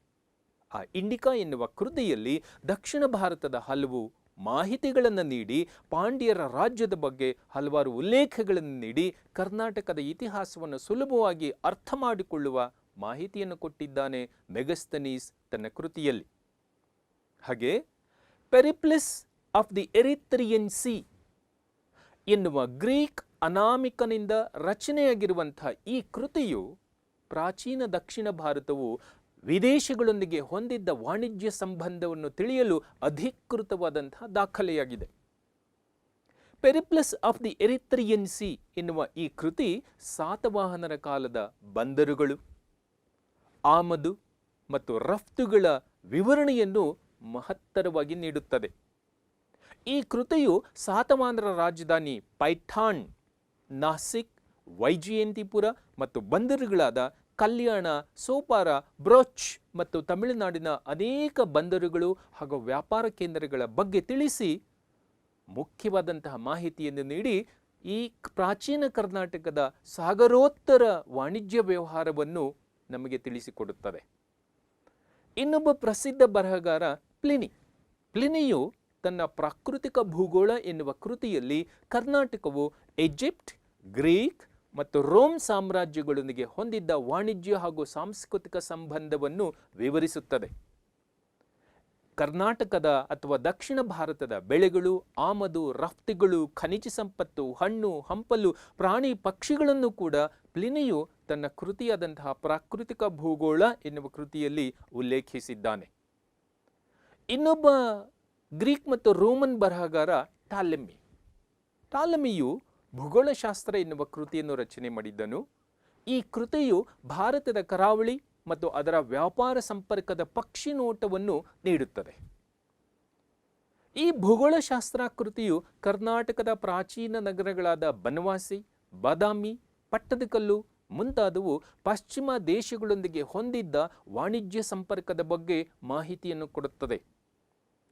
ಆ ಇಂಡಿಕಾ ಎನ್ನುವ ಕೃತಿಯಲ್ಲಿ ದಕ್ಷಿಣ ಭಾರತದ ಹಲವು ಮಾಹಿತಿಗಳನ್ನು ನೀಡಿ, ಪಾಂಡ್ಯರ ರಾಜ್ಯದ ಬಗ್ಗೆ ಹಲವಾರು ಉಲ್ಲೇಖಗಳನ್ನು ನೀಡಿ, ಕರ್ನಾಟಕದ ಇತಿಹಾಸವನ್ನು ಸುಲಭವಾಗಿ ಅರ್ಥ ಮಾಡಿಕೊಳ್ಳುವ ಮಾಹಿತಿಯನ್ನು ಕೊಟ್ಟಿದ್ದಾನೆ ಮೆಗಸ್ತನೀಸ್ ತನ್ನ ಕೃತಿಯಲ್ಲಿ. ಹಾಗೆ ಪೆರಿಪ್ಲಸ್ ಆಫ್ ದಿ ಎರಿತ್ರಿಯನ್ ಸಿ ಎನ್ನುವ ಗ್ರೀಕ್ ಅನಾಮಿಕನಿಂದ ರಚನೆಯಾಗಿರುವಂತಹ ಈ ಕೃತಿಯು ಪ್ರಾಚೀನ ದಕ್ಷಿಣ ಭಾರತವು ವಿದೇಶಗಳೊಂದಿಗೆ ಹೊಂದಿದ್ದ ವಾಣಿಜ್ಯ ಸಂಬಂಧವನ್ನು ತಿಳಿಯಲು ಅಧಿಕೃತವಾದಂತಹ ದಾಖಲೆಯಾಗಿದೆ. ಪೆರಿಪ್ಲಸ್ ಆಫ್ ದಿ ಎರಿತ್ರಿಯನ್ ಸಿ ಎನ್ನುವ ಈ ಕೃತಿ ಸಾತವಾಹನರ ಕಾಲದ ಬಂದರುಗಳು, ಆಮದು ಮತ್ತು ರಫ್ತುಗಳ ವಿವರಣೆಯನ್ನು ಮಹತ್ತರವಾಗಿ ನೀಡುತ್ತದೆ. ಈ ಕೃತಿಯು ಸಾತವಾಹನರ ರಾಜಧಾನಿ ಪೈಠಾಣ್, ನಾಸಿಕ್, ವೈಜಯಂತಿಪುರ ಮತ್ತು ಬಂದರುಗಳಾದ ಕಲ್ಯಾಣ, ಸೋಪಾರ, ಬ್ರೋಚ್ ಮತ್ತು ತಮಿಳುನಾಡಿನ ಅನೇಕ ಬಂದರುಗಳು ಹಾಗೂ ವ್ಯಾಪಾರ ಕೇಂದ್ರಗಳ ಬಗ್ಗೆ ತಿಳಿಸಿ ಮುಖ್ಯವಾದಂತಹ ಮಾಹಿತಿಯನ್ನು ನೀಡಿ ಈ ಪ್ರಾಚೀನ ಕರ್ನಾಟಕದ ಸಾಗರೋತ್ತರ ವಾಣಿಜ್ಯ ವ್ಯವಹಾರವನ್ನು ನಮಗೆ ತಿಳಿಸಿಕೊಡುತ್ತದೆ. ಇನ್ನೊಬ್ಬ ಪ್ರಸಿದ್ಧ ಬರಹಗಾರ ಪ್ಲಿನಿ. ಪ್ಲಿನಿಯು ತನ್ನ ಪ್ರಾಕೃತಿಕ ಭೂಗೋಳ ಎನ್ನುವ ಕೃತಿಯಲ್ಲಿ ಕರ್ನಾಟಕವು ಈಜಿಪ್ಟ್, ಗ್ರೀಕ್ ಮತ್ತು ರೋಮ್ ಸಾಮ್ರಾಜ್ಯಗಳೊಂದಿಗೆ ಹೊಂದಿದ್ದ ವಾಣಿಜ್ಯ ಹಾಗೂ ಸಾಂಸ್ಕೃತಿಕ ಸಂಬಂಧವನ್ನು ವಿವರಿಸುತ್ತದೆ. ಕರ್ನಾಟಕದ ಅಥವಾ ದಕ್ಷಿಣ ಭಾರತದ ಬೆಳೆಗಳು, ಆಮದು ರಫ್ತುಗಳು, ಖನಿಜ ಸಂಪತ್ತು, ಹಣ್ಣು ಹಂಪಲು, ಪ್ರಾಣಿ ಪಕ್ಷಿಗಳನ್ನು ಕೂಡ ಪ್ಲಿನಿಯು ತನ್ನ ಕೃತಿಯಾದಂತಹ ಪ್ರಾಕೃತಿಕ ಭೂಗೋಳ ಎನ್ನುವ ಕೃತಿಯಲ್ಲಿ ಉಲ್ಲೇಖಿಸಿದ್ದಾನೆ. ಇನ್ನೊಬ್ಬ ಗ್ರೀಕ್ ಮತ್ತು ರೋಮನ್ ಬರಹಗಾರ ಟಾಲೆಮಿ. ಟಾಲೆಮಿಯು ಭೂಗೋಳಶಾಸ್ತ್ರ ಎನ್ನುವ ಕೃತಿಯನ್ನು ರಚನೆ ಮಾಡಿದ್ದನು. ಈ ಕೃತಿಯು ಭಾರತದ ಕರಾವಳಿ ಮತ್ತು ಅದರ ವ್ಯಾಪಾರ ಸಂಪರ್ಕದ ಪಕ್ಷಿ ನೋಟವನ್ನು ನೀಡುತ್ತದೆ. ಈ ಭೂಗೋಳಶಾಸ್ತ್ರ ಕೃತಿಯು ಕರ್ನಾಟಕದ ಪ್ರಾಚೀನ ನಗರಗಳಾದ ಬನವಾಸಿ, ಬಾದಾಮಿ, ಪಟ್ಟದಕಲ್ಲು ಮುಂತಾದವು ಪಶ್ಚಿಮ ದೇಶಗಳೊಂದಿಗೆ ಹೊಂದಿದ್ದ ವಾಣಿಜ್ಯ ಸಂಪರ್ಕದ ಬಗ್ಗೆ ಮಾಹಿತಿಯನ್ನು ಕೊಡುತ್ತದೆ.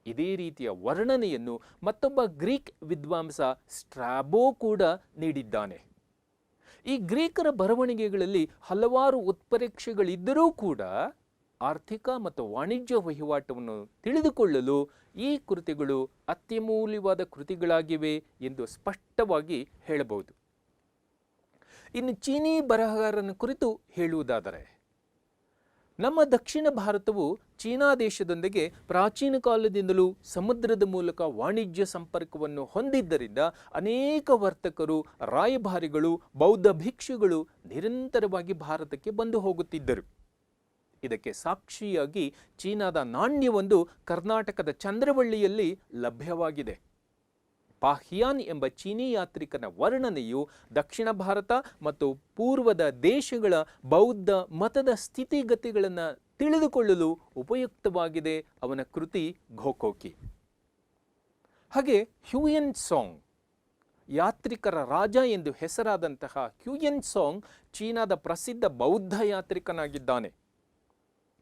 ಇದೇ ರೀತಿಯ ವರ್ಣನೆಯನ್ನು ಮತ್ತೊಬ್ಬ ಗ್ರೀಕ್ ವಿದ್ವಾಂಸ ಸ್ಟ್ರಾಬೋ ಕೂಡ ನೀಡಿದ್ದಾನೆ. ಈ ಗ್ರೀಕರ ಬರವಣಿಗೆಗಳಲ್ಲಿ ಹಲವಾರು ಉತ್ಪ್ರೇಕ್ಷೆಗಳಿದ್ದರೂ ಕೂಡ ಆರ್ಥಿಕ ಮತ್ತು ವಾಣಿಜ್ಯ ವಹಿವಾಟವನ್ನು ತಿಳಿದುಕೊಳ್ಳಲು ಈ ಕೃತಿಗಳು ಅತ್ಯಮೂಲ್ಯವಾದ ಕೃತಿಗಳಾಗಿವೆ ಎಂದು ಸ್ಪಷ್ಟವಾಗಿ ಹೇಳಬಹುದು. ಇನ್ನು ಚೀನಿ ಬರಹಗಾರನ ಕುರಿತು ಹೇಳುವುದಾದರೆ, ನಮ್ಮ ದಕ್ಷಿಣ ಭಾರತವು ಚೀನಾ ದೇಶದೊಂದಿಗೆ ಪ್ರಾಚೀನ ಕಾಲದಿಂದಲೂ ಸಮುದ್ರದ ಮೂಲಕ ವಾಣಿಜ್ಯ ಸಂಪರ್ಕವನ್ನು ಹೊಂದಿದ್ದರಿಂದ ಅನೇಕ ವರ್ತಕರು, ರಾಯಭಾರಿಗಳು, ಬೌದ್ಧ ಭಿಕ್ಷುಗಳು ನಿರಂತರವಾಗಿ ಭಾರತಕ್ಕೆ ಬಂದು ಹೋಗುತ್ತಿದ್ದರು. ಇದಕ್ಕೆ ಸಾಕ್ಷಿಯಾಗಿ ಚೀನಾದ ನಾಣ್ಯವೊಂದು ಕರ್ನಾಟಕದ ಚಂದ್ರವಳ್ಳಿಯಲ್ಲಿ ಲಭ್ಯವಾಗಿದೆ. ಪಾಹ್ಯಾನ್ ಎಂಬ ಚೀನಿ ಯಾತ್ರಿಕನ ವರ್ಣನೆಯು ದಕ್ಷಿಣ ಭಾರತ ಮತ್ತು ಪೂರ್ವದ ದೇಶಗಳ ಬೌದ್ಧ ಮತದ ಸ್ಥಿತಿಗತಿಗಳನ್ನು ತಿಳಿದುಕೊಳ್ಳಲು ಉಪಯುಕ್ತವಾಗಿದೆ. ಅವನ ಕೃತಿ ಘೋಕೋಕಿ. ಹಾಗೆ ಹ್ಯೂಯನ್ ಸಾಂಗ್, ಯಾತ್ರಿಕರ ರಾಜ ಎಂದು ಹೆಸರಾದಂತಹ ಹ್ಯೂಯನ್ ಸಾಂಗ್ ಚೀನಾದ ಪ್ರಸಿದ್ಧ ಬೌದ್ಧ ಯಾತ್ರಿಕನಾಗಿದ್ದಾನೆ.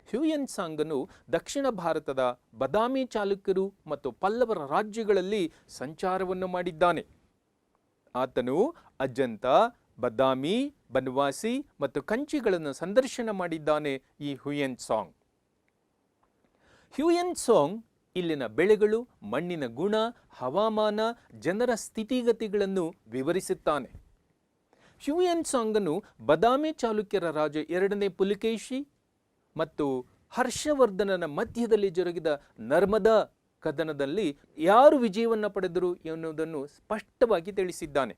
ಹ್ಯೂಯನ್ ಸಾಂಗನು ದಕ್ಷಿಣ ಭಾರತದ ಬದಾಮಿ ಚಾಲುಕ್ಯರು ಮತ್ತು ಪಲ್ಲವರ ರಾಜ್ಯಗಳಲ್ಲಿ ಸಂಚಾರವನ್ನು ಮಾಡಿದ್ದಾನೆ. ಆತನು ಅಜಂತ, ಬದಾಮಿ, ಬನವಾಸಿ ಮತ್ತು ಕಂಚಿಗಳನ್ನು ಸಂದರ್ಶನ ಮಾಡಿದ್ದಾನೆ ಈ ಹುಯೆನ್ ಸಾಂಗ್. ಹ್ಯುಯೆನ್ ಸಾಂಗ್ ಇಲ್ಲಿನ ಬೆಳೆಗಳು, ಮಣ್ಣಿನ ಗುಣ, ಹವಾಮಾನ, ಜನರ ಸ್ಥಿತಿಗತಿಗಳನ್ನು ವಿವರಿಸುತ್ತಾನೆ. ಹ್ಯುಯೆನ್ ಸಾಂಗನು ಬದಾಮಿ ಚಾಲುಕ್ಯರ ರಾಜ 2ನೇ ಪುಲಿಕೇಶಿ ಮತ್ತು ಹರ್ಷವರ್ಧನನ ಮಧ್ಯದಲ್ಲಿ ಜರುಗಿದ ನರ್ಮದಾ ಕದನದಲ್ಲಿ ಯಾರು ವಿಜಯವನ್ನು ಪಡೆದರು ಎನ್ನುವುದನ್ನು ಸ್ಪಷ್ಟವಾಗಿ ತಿಳಿಸಿದ್ದಾನೆ.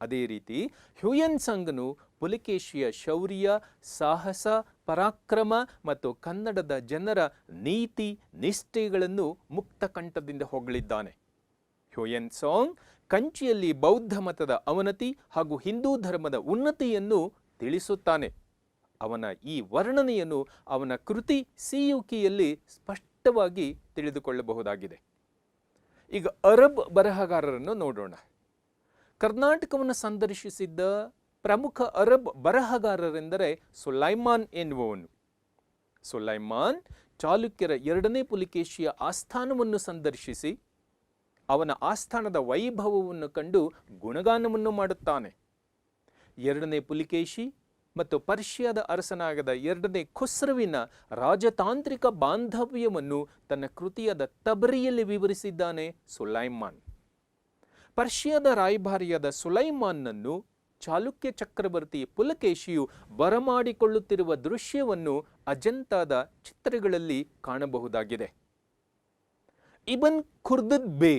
ಅದೇ ರೀತಿ ಹ್ಯುಯೆನ್ ಸಾಂಗನು ಪುಲಿಕೇಶಿಯ ಶೌರ್ಯ, ಸಾಹಸ, ಪರಾಕ್ರಮ ಮತ್ತು ಕನ್ನಡದ ಜನರ ನೀತಿ ನಿಷ್ಠೆಗಳನ್ನು ಮುಕ್ತ ಕಂಠದಿಂದ ಹೊಗಳಿದ್ದಾನೆ. ಹ್ಯುಯೆನ್ ಸಾಂಗ್ ಕಂಚಿಯಲ್ಲಿ ಬೌದ್ಧ ಮತದ ಅವನತಿ ಹಾಗೂ ಹಿಂದೂ ಧರ್ಮದ ಉನ್ನತಿಯನ್ನು ತಿಳಿಸುತ್ತಾನೆ. ಅವನ ಈ ವರ್ಣನೆಯನ್ನು ಅವನ ಕೃತಿ ಸಿಯುಕಿಯಲ್ಲಿ ಸ್ಪಷ್ಟವಾಗಿ ತಿಳಿದುಕೊಳ್ಳಬಹುದಾಗಿದೆ. ಈಗ ಅರಬ್ ಬರಹಗಾರರನ್ನು ನೋಡೋಣ. ಕರ್ನಾಟಕವನ್ನು ಸಂದರ್ಶಿಸಿದ್ದ ಪ್ರಮುಖ ಅರಬ್ ಬರಹಗಾರರೆಂದರೆ ಸುಲೈಮಾನ್ ಎನ್ನುವವನು. ಸುಲೈಮಾನ್ ಚಾಲುಕ್ಯರ 2ನೇ ಪುಲಿಕೇಶಿಯ ಆಸ್ಥಾನವನ್ನು ಸಂದರ್ಶಿಸಿ ಅವನ ಆಸ್ಥಾನದ ವೈಭವವನ್ನು ಕಂಡು ಗುಣಗಾನವನ್ನು ಮಾಡುತ್ತಾನೆ. 2ನೇ ಪುಲಿಕೇಶಿ ಮತ್ತು ಪರ್ಷಿಯಾದ ಅರಸನಾಗದ 2ನೇ ಖುಸ್ರವಿನ ರಾಜತಾಂತ್ರಿಕ ಬಾಂಧವ್ಯವನ್ನು ತನ್ನ ಕೃತಿಯಾದ ತಬರಿಯಲ್ಲಿ ವಿವರಿಸಿದ್ದಾನೆ ಸುಲೈಮಾನ್. ಪರ್ಷಿಯಾದ ರಾಯಭಾರಿಯಾದ ಸುಲೈಮಾನ್ನನ್ನು ಚಾಲುಕ್ಯ ಚಕ್ರವರ್ತಿ ಪುಲಕೇಶಿಯು ಬರಮಾಡಿಕೊಳ್ಳುತ್ತಿರುವ ದೃಶ್ಯವನ್ನು ಅಜಂತಾದ ಚಿತ್ರಗಳಲ್ಲಿ ಕಾಣಬಹುದಾಗಿದೆ. ಇಬನ್ ಖುರ್ದದ್ ಬೇ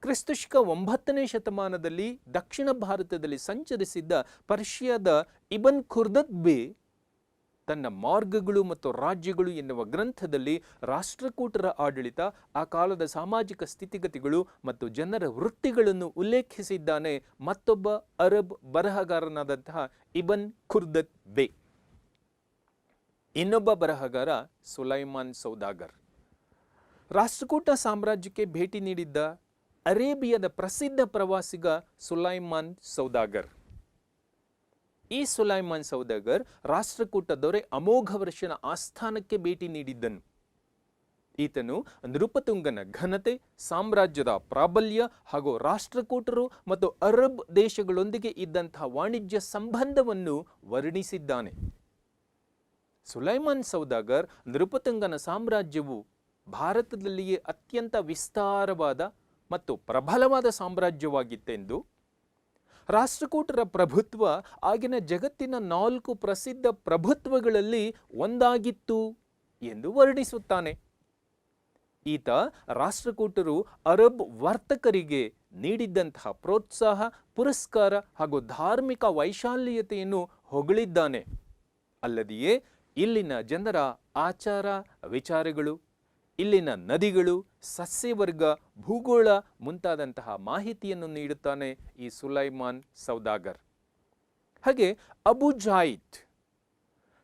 ಕ್ರಿಸ್ತಶಕ 9ನೇ ಶತಮಾನದಲ್ಲಿ ದಕ್ಷಿಣ ಭಾರತದಲ್ಲಿ ಸಂಚರಿಸಿದ್ದ ಪರ್ಷಿಯಾದ ಇಬನ್ ಖುರ್ದದ್ ಬೇ ತನ್ನ ಮಾರ್ಗಗಳು ಮತ್ತು ರಾಜ್ಯಗಳು ಎನ್ನುವ ಗ್ರಂಥದಲ್ಲಿ ರಾಷ್ಟ್ರಕೂಟರ ಆಡಳಿತ, ಆ ಕಾಲದ ಸಾಮಾಜಿಕ ಸ್ಥಿತಿಗತಿಗಳು ಮತ್ತು ಜನರ ವೃತ್ತಿಗಳನ್ನು ಉಲ್ಲೇಖಿಸಿದ್ದಾನೆ ಮತ್ತೊಬ್ಬ ಅರಬ್ ಬರಹಗಾರನಾದಂತಹ ಇಬನ್ ಖುರ್ದದ್ ಬೇ. ಇನ್ನೊಬ್ಬ ಬರಹಗಾರ ಸುಲೈಮಾನ್ ಸೌದಾಗರ್. ರಾಷ್ಟ್ರಕೂಟ ಸಾಮ್ರಾಜ್ಯಕ್ಕೆ ಭೇಟಿ ನೀಡಿದ್ದ ಅರೇಬಿಯಾದ ಪ್ರಸಿದ್ಧ ಪ್ರವಾಸಿಗ ಸುಲೈಮಾನ್ ಸೌದಾಗರ್. ಈ ಸುಲೈಮಾನ್ ಸೌದಾಗರ್ ರಾಷ್ಟ್ರಕೂಟ ದೊರೆ ಅಮೋಘ ವರ್ಷನ ಆಸ್ಥಾನಕ್ಕೆ ಭೇಟಿ ನೀಡಿದ್ದನು. ಈತನು ನೃಪತುಂಗನ ಘನತೆ, ಸಾಮ್ರಾಜ್ಯದ ಪ್ರಾಬಲ್ಯ ಹಾಗೂ ರಾಷ್ಟ್ರಕೂಟರು ಮತ್ತು ಅರಬ್ ದೇಶಗಳೊಂದಿಗೆ ಇದ್ದಂತಹ ವಾಣಿಜ್ಯ ಸಂಬಂಧವನ್ನು ವರ್ಣಿಸಿದ್ದಾನೆ. ಸುಲೈಮಾನ್ ಸೌದಾಗರ್ ನೃಪತುಂಗನ ಸಾಮ್ರಾಜ್ಯವು ಭಾರತದಲ್ಲಿಯೇ ಅತ್ಯಂತ ವಿಸ್ತಾರವಾದ ಮತ್ತು ಪ್ರಬಲವಾದ ಸಾಮ್ರಾಜ್ಯವಾಗಿತ್ತೆಂದು, ರಾಷ್ಟ್ರಕೂಟರ ಪ್ರಭುತ್ವ ಆಗಿನ ಜಗತ್ತಿನ 4 ಪ್ರಸಿದ್ಧ ಪ್ರಭುತ್ವಗಳಲ್ಲಿ ಒಂದಾಗಿತ್ತು ಎಂದು ವರ್ಣಿಸುತ್ತಾನೆ. ಈತ ರಾಷ್ಟ್ರಕೂಟರು ಅರಬ್ ವರ್ತಕರಿಗೆ ನೀಡಿದ್ದಂತಹ ಪ್ರೋತ್ಸಾಹ, ಪುರಸ್ಕಾರ ಹಾಗೂ ಧಾರ್ಮಿಕ ವೈಶಾಲ್ಯತೆಯನ್ನು ಹೊಗಳಿದ್ದಾನೆ. ಅಲ್ಲದೆಯೇ ಇಲ್ಲಿನ ಜನರ ಆಚಾರ ವಿಚಾರಗಳು, ಇಲ್ಲಿನ ನದಿಗಳು, ಸಸ್ಯವರ್ಗ, ಭೂಗೋಳ ಮುಂತಾದಂತಹ ಮಾಹಿತಿಯನ್ನು ನೀಡುತ್ತಾನೆ ಈ ಸುಲೈಮಾನ್ ಸೌದಾಗರ್. ಹಾಗೆ ಅಬು ಜಾಯಿದ್,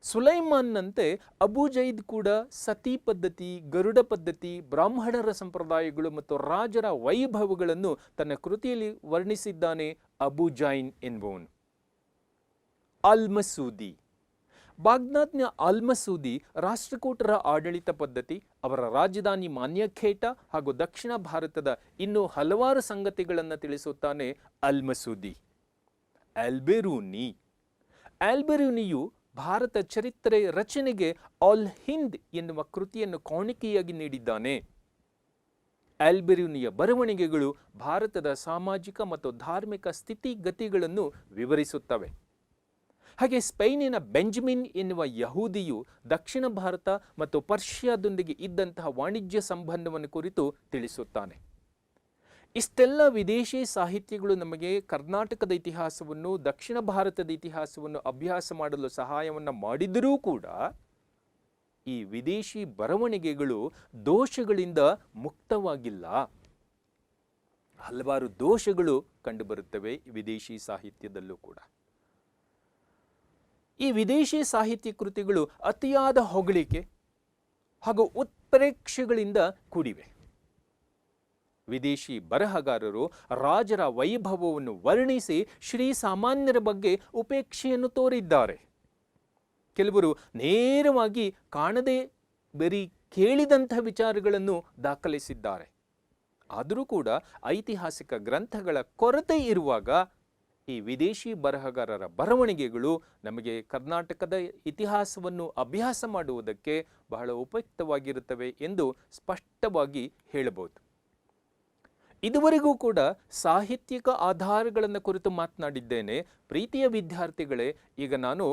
ಸುಲೈಮಾನ್ನಂತೆ ಅಬು ಜೈದ್ ಕೂಡ ಸತಿ ಪದ್ಧತಿ, ಗರುಡ ಪದ್ಧತಿ, ಬ್ರಾಹ್ಮಣರ ಸಂಪ್ರದಾಯಗಳು ಮತ್ತು ರಾಜರ ವೈಭವಗಳನ್ನು ತನ್ನ ಕೃತಿಯಲ್ಲಿ ವರ್ಣಿಸಿದ್ದಾನೆ ಅಬು ಜಾಯಿನ್ ಎನ್ನುವನು. ಅಲ್-ಮಸೂದಿ, ಬಾಗ್ದಾದ್ನ ಅಲ್-ಮಸೂದಿ ರಾಷ್ಟ್ರಕೂಟರ ಆಡಳಿತ ಪದ್ಧತಿ, ಅವರ ರಾಜಧಾನಿ ಮಾನ್ಯಖೇಟ ಹಾಗೂ ದಕ್ಷಿಣ ಭಾರತದ ಇನ್ನೂ ಹಲವಾರು ಸಂಗತಿಗಳನ್ನು ತಿಳಿಸುತ್ತಾನೆ ಅಲ್-ಮಸೂದಿ. ಆಲ್ಬೆರೂನಿಯು ಭಾರತ ಚರಿತ್ರೆ ರಚನೆಗೆ ಆಲ್ ಹಿಂದ್ ಎನ್ನುವ ಕೃತಿಯನ್ನು ಕಾಣಿಕೆಯಾಗಿ ನೀಡಿದ್ದಾನೆ. ಆಲ್ಬೆರೂನಿಯ ಬರವಣಿಗೆಗಳು ಭಾರತದ ಸಾಮಾಜಿಕ ಮತ್ತು ಧಾರ್ಮಿಕ ಸ್ಥಿತಿಗತಿಗಳನ್ನು ವಿವರಿಸುತ್ತವೆ. ಹಾಗೆ ಸ್ಪೇನಿನ ಬೆಂಜಮಿನ್ ಎನ್ನುವ ಯಹೂದಿಯು ದಕ್ಷಿಣ ಭಾರತ ಮತ್ತು ಪರ್ಷಿಯಾದೊಂದಿಗೆ ಇದ್ದಂತಹ ವಾಣಿಜ್ಯ ಸಂಬಂಧವನ್ನು ಕುರಿತು ತಿಳಿಸುತ್ತಾನೆ. ಇಷ್ಟೆಲ್ಲ ವಿದೇಶಿ ಸಾಹಿತ್ಯಗಳು ನಮಗೆ ಕರ್ನಾಟಕದ ಇತಿಹಾಸವನ್ನು, ದಕ್ಷಿಣ ಭಾರತದ ಇತಿಹಾಸವನ್ನು ಅಭ್ಯಾಸ ಮಾಡಲು ಸಹಾಯವನ್ನು ಮಾಡಿದರೂ ಕೂಡ ಈ ವಿದೇಶಿ ಬರವಣಿಗೆಗಳು ದೋಷಗಳಿಂದ ಮುಕ್ತವಾಗಿಲ್ಲ. ಹಲವಾರು ದೋಷಗಳು ಕಂಡುಬರುತ್ತವೆ ವಿದೇಶಿ ಸಾಹಿತ್ಯದಲ್ಲೂ ಕೂಡ. ಈ ವಿದೇಶಿ ಸಾಹಿತ್ಯ ಕೃತಿಗಳು ಅತಿಯಾದ ಹೊಗಳಿಕೆ ಹಾಗೂ ಉತ್ಪ್ರೇಕ್ಷೆಗಳಿಂದ ಕೂಡಿವೆ. ವಿದೇಶಿ ಬರಹಗಾರರು ರಾಜರ ವೈಭವವನ್ನು ವರ್ಣಿಸಿ ಶ್ರೀ ಸಾಮಾನ್ಯರ ಬಗ್ಗೆ ಉಪೇಕ್ಷೆಯನ್ನು ತೋರಿದ್ದಾರೆ. ಕೆಲವರು ನೇರವಾಗಿ ಕಾಣದೆ ಬರೀ ಕೇಳಿದಂತಹ ವಿಚಾರಗಳನ್ನು ದಾಖಲಿಸಿದ್ದಾರೆ. ಆದರೂ ಕೂಡ ಐತಿಹಾಸಿಕ ಗ್ರಂಥಗಳ ಕೊರತೆ ಇರುವಾಗ ಈ ವಿದೇಶಿ ಬರಹಗಾರರ ಬರವಣಿಗೆಗಳು ನಮಗೆ ಕರ್ನಾಟಕದ ಇತಿಹಾಸವನ್ನು ಅಭ್ಯಾಸ ಮಾಡುವುದಕ್ಕೆ ಬಹಳ ಉಪಯುಕ್ತವಾಗಿರುತ್ತವೆ ಎಂದು ಸ್ಪಷ್ಟವಾಗಿ ಹೇಳಬಹುದು. ಇದುವರೆಗೂ ಕೂಡ ಸಾಹಿತ್ಯಿಕ ಆಧಾರಗಳನ್ನು ಕುರಿತು ಮಾತನಾಡಿದ್ದೇನೆ. ಪ್ರೀತಿಯ ವಿದ್ಯಾರ್ಥಿಗಳೇ, ಈಗ ನಾನು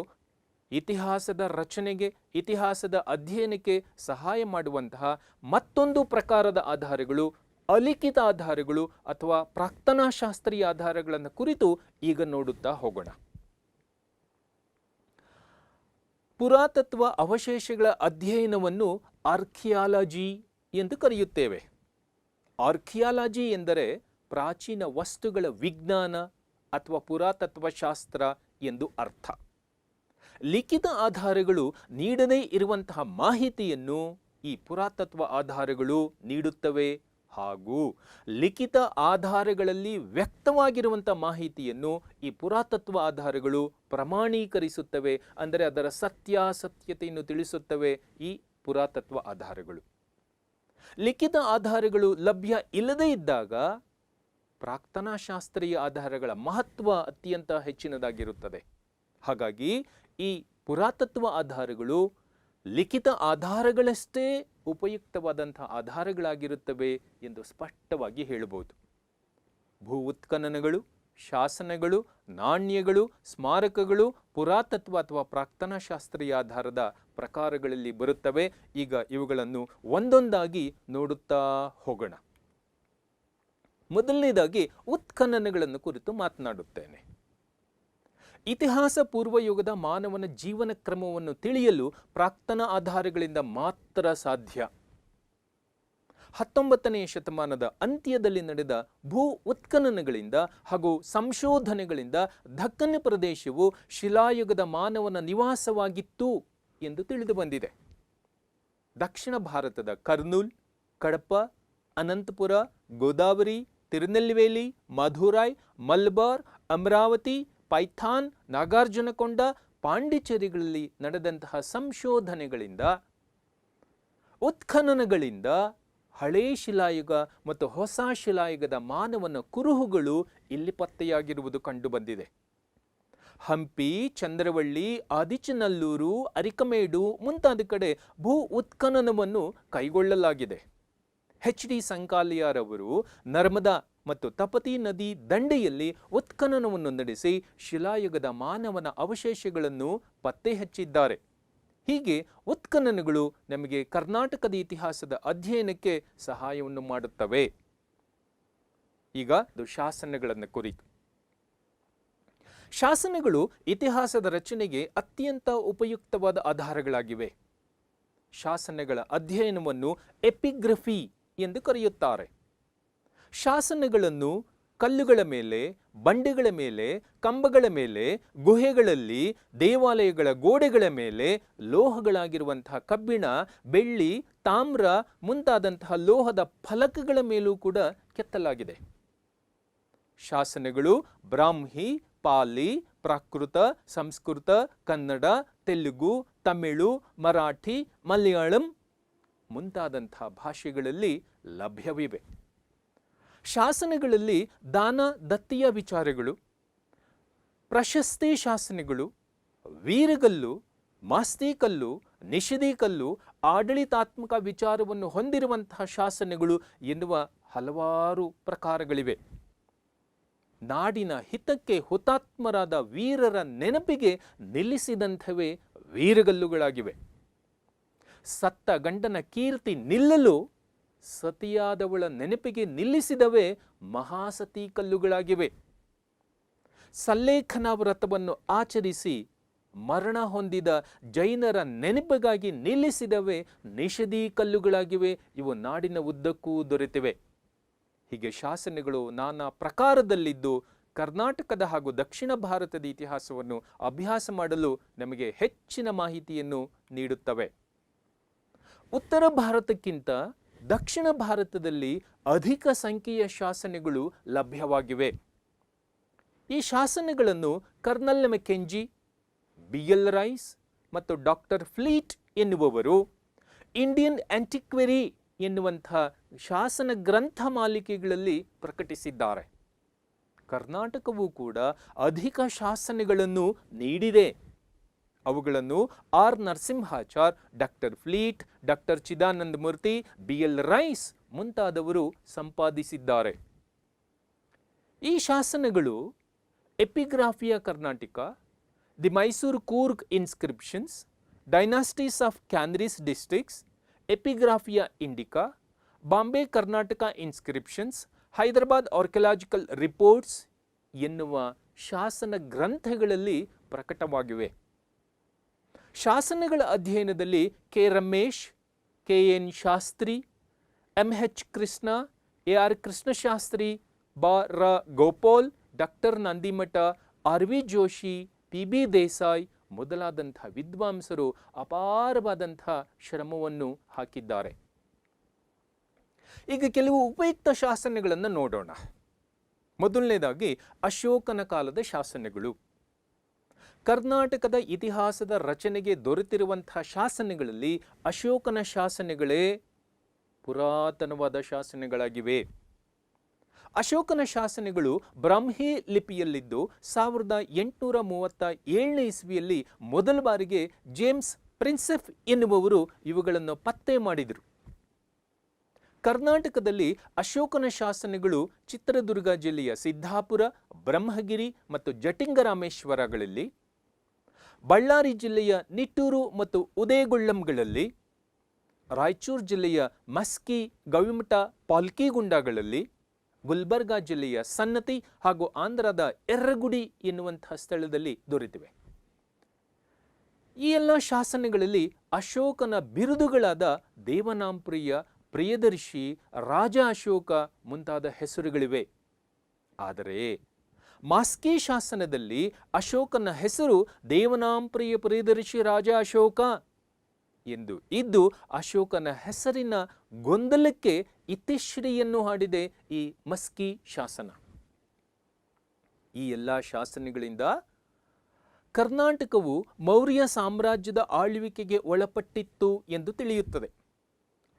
ಇತಿಹಾಸದ ರಚನೆಗೆ, ಇತಿಹಾಸದ ಅಧ್ಯಯನಕ್ಕೆ ಸಹಾಯ ಮಾಡುವಂತಹ ಮತ್ತೊಂದು ಪ್ರಕಾರದ ಆಧಾರಗಳು, ಅಲಿಖಿತ ಆಧಾರಗಳು ಅಥವಾ ಪ್ರಾಕ್ತನಾಶಾಸ್ತ್ರೀಯ ಆಧಾರಗಳನ್ನು ಕುರಿತು ಈಗ ನೋಡುತ್ತಾ ಹೋಗೋಣ. ಪುರಾತತ್ವ ಅವಶೇಷಗಳ ಅಧ್ಯಯನವನ್ನು ಆರ್ಕಿಯಾಲಜಿ ಎಂದು ಕರೆಯುತ್ತೇವೆ. ಆರ್ಕಿಯಾಲಜಿ ಎಂದರೆ ಪ್ರಾಚೀನ ವಸ್ತುಗಳ ವಿಜ್ಞಾನ ಅಥವಾ ಪುರಾತತ್ವಶಾಸ್ತ್ರ ಎಂದು ಅರ್ಥ. ಲಿಖಿತ ಆಧಾರಗಳು ನೀಡದೇ ಇರುವಂತಹ ಮಾಹಿತಿಯನ್ನು ಈ ಪುರಾತತ್ವ ಆಧಾರಗಳು ನೀಡುತ್ತವೆ, ಹಾಗೂ ಲಿಖಿತ ಆಧಾರಗಳಲ್ಲಿ ವ್ಯಕ್ತವಾಗಿರುವಂಥ ಮಾಹಿತಿಯನ್ನು ಈ ಪುರಾತತ್ವ ಆಧಾರಗಳು ಪ್ರಮಾಣೀಕರಿಸುತ್ತವೆ. ಅಂದರೆ ಅದರ ಸತ್ಯಾಸತ್ಯತೆಯನ್ನು ತಿಳಿಸುತ್ತವೆ ಈ ಪುರಾತತ್ವ ಆಧಾರಗಳು. ಲಿಖಿತ ಆಧಾರಗಳು ಲಭ್ಯ ಇಲ್ಲದೇ ಇದ್ದಾಗ ಪ್ರಾಕ್ತನಾಶಾಸ್ತ್ರೀಯ ಆಧಾರಗಳ ಮಹತ್ವ ಅತ್ಯಂತ ಹೆಚ್ಚಿನದಾಗಿರುತ್ತದೆ. ಹಾಗಾಗಿ ಈ ಪುರಾತತ್ವ ಆಧಾರಗಳು ಲಿಖಿತ ಆಧಾರಗಳಷ್ಟೇ ಉಪಯುಕ್ತವಾದಂಥ ಆಧಾರಗಳಾಗಿರುತ್ತವೆ ಎಂದು ಸ್ಪಷ್ಟವಾಗಿ ಹೇಳಬಹುದು. ಭೂ ಉತ್ಖನನಗಳು, ಶಾಸನಗಳು, ನಾಣ್ಯಗಳು, ಸ್ಮಾರಕಗಳು ಪುರಾತತ್ವ ಅಥವಾ ಪ್ರಾಕ್ತನಾಶಾಸ್ತ್ರೀಯ ಆಧಾರದ ಪ್ರಕಾರಗಳಲ್ಲಿ ಬರುತ್ತವೆ. ಈಗ ಇವುಗಳನ್ನು ಒಂದೊಂದಾಗಿ ನೋಡುತ್ತಾ ಹೋಗೋಣ. ಮೊದಲನೇದಾಗಿ ಉತ್ಖನನಗಳನ್ನು ಕುರಿತು ಮಾತನಾಡುತ್ತೇನೆ. ಇತಿಹಾಸ ಪೂರ್ವಯುಗದ ಮಾನವನ ಜೀವನ ಕ್ರಮವನ್ನು ತಿಳಿಯಲು ಪ್ರಾಕ್ತನ ಆಧಾರಗಳಿಂದ ಮಾತ್ರ ಸಾಧ್ಯ. 19ನೇ ಶತಮಾನದ ಅಂತ್ಯದಲ್ಲಿ ನಡೆದ ಭೂ ಉತ್ಖನನಗಳಿಂದ ಹಾಗೂ ಸಂಶೋಧನೆಗಳಿಂದ ದಕ್ಕನ್ ಪ್ರದೇಶವು ಶಿಲಾಯುಗದ ಮಾನವನ ನಿವಾಸವಾಗಿತ್ತು ಎಂದು ತಿಳಿದು ಬಂದಿದೆ. ದಕ್ಷಿಣ ಭಾರತದ ಕರ್ನೂಲ್, ಕಡಪ, ಅನಂತಪುರ, ಗೋದಾವರಿ, ತಿರುನೆಲ್ವೇಲಿ, ಮಧುರಾಯ್, ಮಲಬಾರ್, ಅಮರಾವತಿ, ಪೈಥಾನ್, ನಾಗಾರ್ಜುನಕೊಂಡ, ಪಾಂಡಿಚೇರಿಗಳಲ್ಲಿ ನಡೆದಂತಹ ಸಂಶೋಧನೆಗಳಿಂದ, ಉತ್ಖನನಗಳಿಂದ ಹಳೇ ಶಿಲಾಯುಗ ಮತ್ತು ಹೊಸ ಶಿಲಾಯುಗದ ಮಾನವನ ಕುರುಹುಗಳು ಇಲ್ಲಿ ಪತ್ತೆಯಾಗಿರುವುದು ಕಂಡುಬಂದಿದೆ. ಹಂಪಿ, ಚಂದ್ರವಳ್ಳಿ, ಆದಿಚನಲ್ಲೂರು, ಅರಿಕಮೇಡು ಮುಂತಾದ ಕಡೆ ಭೂ ಉತ್ಖನನವನ್ನು ಕೈಗೊಳ್ಳಲಾಗಿದೆ. ಎಚ್.ಡಿ. ಸಂಕಾಲಿಯಾರವರು ನರ್ಮದಾ ಮತ್ತು ತಪತಿ ನದಿ ದಂಡೆಯಲ್ಲಿ ಉತ್ಖನನವನ್ನು ನಡೆಸಿ ಶಿಲಾಯುಗದ ಮಾನವನ ಅವಶೇಷಗಳನ್ನು ಪತ್ತೆ ಹಚ್ಚಿದ್ದಾರೆ. ಹೀಗೆ ಉತ್ಖನನಗಳು ನಮಗೆ ಕರ್ನಾಟಕದ ಇತಿಹಾಸದ ಅಧ್ಯಯನಕ್ಕೆ ಸಹಾಯವನ್ನು ಮಾಡುತ್ತವೆ. ಈಗ ಶಾಸನಗಳನ್ನು ಕುರಿತು. ಶಾಸನಗಳು ಇತಿಹಾಸದ ರಚನೆಗೆ ಅತ್ಯಂತ ಉಪಯುಕ್ತವಾದ ಆಧಾರಗಳಾಗಿವೆ. ಶಾಸನಗಳ ಅಧ್ಯಯನವನ್ನು ಎಪಿಗ್ರಫಿ ಎಂದು ಕರೆಯುತ್ತಾರೆ. ಶಾಸನಗಳನ್ನು ಕಲ್ಲುಗಳ ಮೇಲೆ, ಬಂಡೆಗಳ ಮೇಲೆ, ಕಂಬಗಳ ಮೇಲೆ, ಗುಹೆಗಳಲ್ಲಿ, ದೇವಾಲಯಗಳ ಗೋಡೆಗಳ ಮೇಲೆ, ಲೋಹಗಳಾಗಿರುವಂತಹ ಕಬ್ಬಿಣ, ಬೆಳ್ಳಿ, ತಾಮ್ರ ಮುಂತಾದಂತಹ ಲೋಹದ ಫಲಕಗಳ ಮೇಲೂ ಕೂಡ ಕೆತ್ತಲಾಗಿದೆ. ಶಾಸನಗಳು ಬ್ರಾಹ್ಮಿ, ಪಾಲಿ, ಪ್ರಾಕೃತ, ಸಂಸ್ಕೃತ, ಕನ್ನಡ, ತೆಲುಗು, ತಮಿಳು, ಮರಾಠಿ, ಮಲಯಾಳಂ ಮುಂತಾದಂತಹ ಭಾಷೆಗಳಲ್ಲಿ ಲಭ್ಯವಿವೆ. ಶಾಸನಗಳಲ್ಲಿ ದಾನ ದತ್ತಿಯ ವಿಚಾರಗಳು, ಪ್ರಶಸ್ತಿ ಶಾಸನಗಳು, ವೀರಗಲ್ಲು, ಮಾಸ್ತಿಕಲ್ಲು, ನಿಷೇಧಿಕಲ್ಲು, ಆಡಳಿತಾತ್ಮಕ ವಿಚಾರವನ್ನು ಹೊಂದಿರುವಂತಹ ಶಾಸನಗಳು ಎನ್ನುವ ಹಲವಾರು ಪ್ರಕಾರಗಳಿವೆ. ನಾಡಿನ ಹಿತಕ್ಕೆ ಹುತಾತ್ಮರಾದ ವೀರರ ನೆನಪಿಗೆ ನಿಲ್ಲಿಸಿದಂಥವೇ ವೀರಗಲ್ಲುಗಳಾಗಿವೆ. ಸತ್ತ ಗಂಡನ ಕೀರ್ತಿ ನಿಲ್ಲಲು ಸತಿಯಾದವಳ ನೆನಪಿಗೆ ನಿಲ್ಲಿಸಿದವೇ ಮಹಾಸತಿ ಕಲ್ಲುಗಳಾಗಿವೆ. ಸಲ್ಲೇಖನ ವ್ರತವನ್ನು ಆಚರಿಸಿ ಮರಣ ಹೊಂದಿದ ಜೈನರ ನೆನಪಿಗಾಗಿ ನಿಲ್ಲಿಸಿದವೇ ನಿಷೇಧಿ ಕಲ್ಲುಗಳಾಗಿವೆ. ಇವು ನಾಡಿನ ಉದ್ದಕ್ಕೂ ದೊರೆತಿವೆ. ಹೀಗೆ ಶಾಸನಗಳು ನಾನಾ ಪ್ರಕಾರದಲ್ಲಿದ್ದು ಕರ್ನಾಟಕದ ಹಾಗೂ ದಕ್ಷಿಣ ಭಾರತದ ಇತಿಹಾಸವನ್ನು ಅಭ್ಯಾಸ ಮಾಡಲು ನಮಗೆ ಹೆಚ್ಚಿನ ಮಾಹಿತಿಯನ್ನು ನೀಡುತ್ತವೆ. ಉತ್ತರ ಭಾರತಕ್ಕಿಂತ ದಕ್ಷಿಣ ಭಾರತದಲ್ಲಿ ಅಧಿಕ ಸಂಖ್ಯೆಯ ಶಾಸನಗಳು ಲಭ್ಯವಾಗಿವೆ. ಈ ಶಾಸನಗಳನ್ನು ಕರ್ನಲ್ ಮೆಕೆಂಜಿ, ಬಿ.ಎಲ್. ರೈಸ್ ಮತ್ತು ಡಾಕ್ಟರ್ ಫ್ಲೀಟ್ ಎನ್ನುವವರು ಇಂಡಿಯನ್ ಆಂಟಿಕ್ವೆರಿ ಎನ್ನುವಂಥ ಶಾಸನ ಗ್ರಂಥ ಮಾಲಿಕೆಗಳಲ್ಲಿ ಪ್ರಕಟಿಸಿದ್ದಾರೆ. ಕರ್ನಾಟಕವೂ ಕೂಡ ಅಧಿಕ ಶಾಸನಗಳನ್ನು ನೀಡಿದೆ. ಅವುಗಳನ್ನು R Narasimhachar, doctor Fleet, doctor Chidananda Murthy, BL Rice ಮುಂತಾದವರು ಸಂಪಾದಿಸಿದ್ದಾರೆ. ಈ ಶಾಸನಗಳು Epigraphia Carnatica, the Mysore Coorg inscriptions, dynasties of Kanarese districts, Epigraphia Indica, Bombay Karnataka inscriptions, Hyderabad archaeological reports ಎನ್ನುವ ಶಾಸನ ಗ್ರಂಥಗಳಲ್ಲಿ ಪ್ರಕಟವಾಗಿವೆ. ಶಾಸನಗಳ ಅಧ್ಯಯನದಲ್ಲಿ K Ramesh, KN Shastri, MH Krishna, AR Krishnashastri, ರ Gopal, doctor Nandimath, RV Joshi, PB Desai ಮೊದಲಾದಂಥ ವಿದ್ವಾಂಸರು ಅಪಾರವಾದಂಥ ಶ್ರಮವನ್ನು ಹಾಕಿದ್ದಾರೆ. ಈಗ ಕೆಲವು ಉಪಯುಕ್ತ ಶಾಸನಗಳನ್ನು ನೋಡೋಣ. ಮೊದಲನೇದಾಗಿ ಅಶೋಕನ ಕಾಲದ ಶಾಸನಗಳು. ಕರ್ನಾಟಕದ ಇತಿಹಾಸದ ರಚನೆಗೆ ದೊರೆತಿರುವಂತಹ ಶಾಸನಗಳಲ್ಲಿ ಅಶೋಕನ ಶಾಸನಗಳೇ ಪುರಾತನವಾದ ಶಾಸನಗಳಾಗಿವೆ. ಅಶೋಕನ ಶಾಸನಗಳು ಬ್ರಾಹ್ಮಿ ಲಿಪಿಯಲ್ಲಿದ್ದು 1837 ಇಸ್ವಿಯಲ್ಲಿ ಮೊದಲ ಬಾರಿಗೆ ಜೇಮ್ಸ್ ಪ್ರಿನ್ಸೆಫ್ ಎನ್ನುವವರು ಇವುಗಳನ್ನು ಪತ್ತೆ ಮಾಡಿದರು. ಕರ್ನಾಟಕದಲ್ಲಿ ಅಶೋಕನ ಶಾಸನಗಳು ಚಿತ್ರದುರ್ಗ ಜಿಲ್ಲೆಯ ಸಿದ್ದಾಪುರ, ಬ್ರಹ್ಮಗಿರಿ ಮತ್ತು ಜಟಿಂಗರಾಮೇಶ್ವರಗಳಲ್ಲಿ, ಬಳ್ಳಾರಿ ಜಿಲ್ಲೆಯ ನಿಟ್ಟೂರು ಮತ್ತು ಉದಯಗೊಳ್ಳಂಗಳಲ್ಲಿ, ರಾಯಚೂರು ಜಿಲ್ಲೆಯ ಮಸ್ಕಿ, ಗವಿಮಠ, ಪಾಲ್ಕಿಗುಂಡಗಳಲ್ಲಿ, ಗುಲ್ಬರ್ಗಾ ಜಿಲ್ಲೆಯ ಸನ್ನತಿ ಹಾಗೂ ಆಂಧ್ರದ ಎರ್ರಗುಡಿ ಎನ್ನುವಂತಹ ಸ್ಥಳದಲ್ಲಿ ದೊರೆತಿವೆ. ಈ ಎಲ್ಲ ಶಾಸನಗಳಲ್ಲಿ ಅಶೋಕನ ಬಿರುದುಗಳಾದ ದೇವನಾಂಪ್ರಿಯ, ಪ್ರಿಯದರ್ಶಿ, ರಾಜ ಅಶೋಕ ಮುಂತಾದ ಹೆಸರುಗಳಿವೆ. ಆದರೆ ಮಾಸ್ಕಿ ಶಾಸನದಲ್ಲಿ ಅಶೋಕನ ಹೆಸರು ದೇವನಾಂಪ್ರಿಯ, ಪ್ರಿಯದರ್ಶಿ, ರಾಜ ಅಶೋಕ ಎಂದು ಇದ್ದು ಅಶೋಕನ ಹೆಸರಿನ ಗೊಂದಲಕ್ಕೆ ಇತಿಶ್ರೀಯನ್ನು ಹಾಡಿದೆ ಈ ಮಸ್ಕಿ ಶಾಸನ. ಈ ಎಲ್ಲ ಶಾಸನಗಳಿಂದ ಕರ್ನಾಟಕವು ಮೌರ್ಯ ಸಾಮ್ರಾಜ್ಯದ ಆಳ್ವಿಕೆಗೆ ಒಳಪಟ್ಟಿತ್ತು ಎಂದು ತಿಳಿಯುತ್ತದೆ.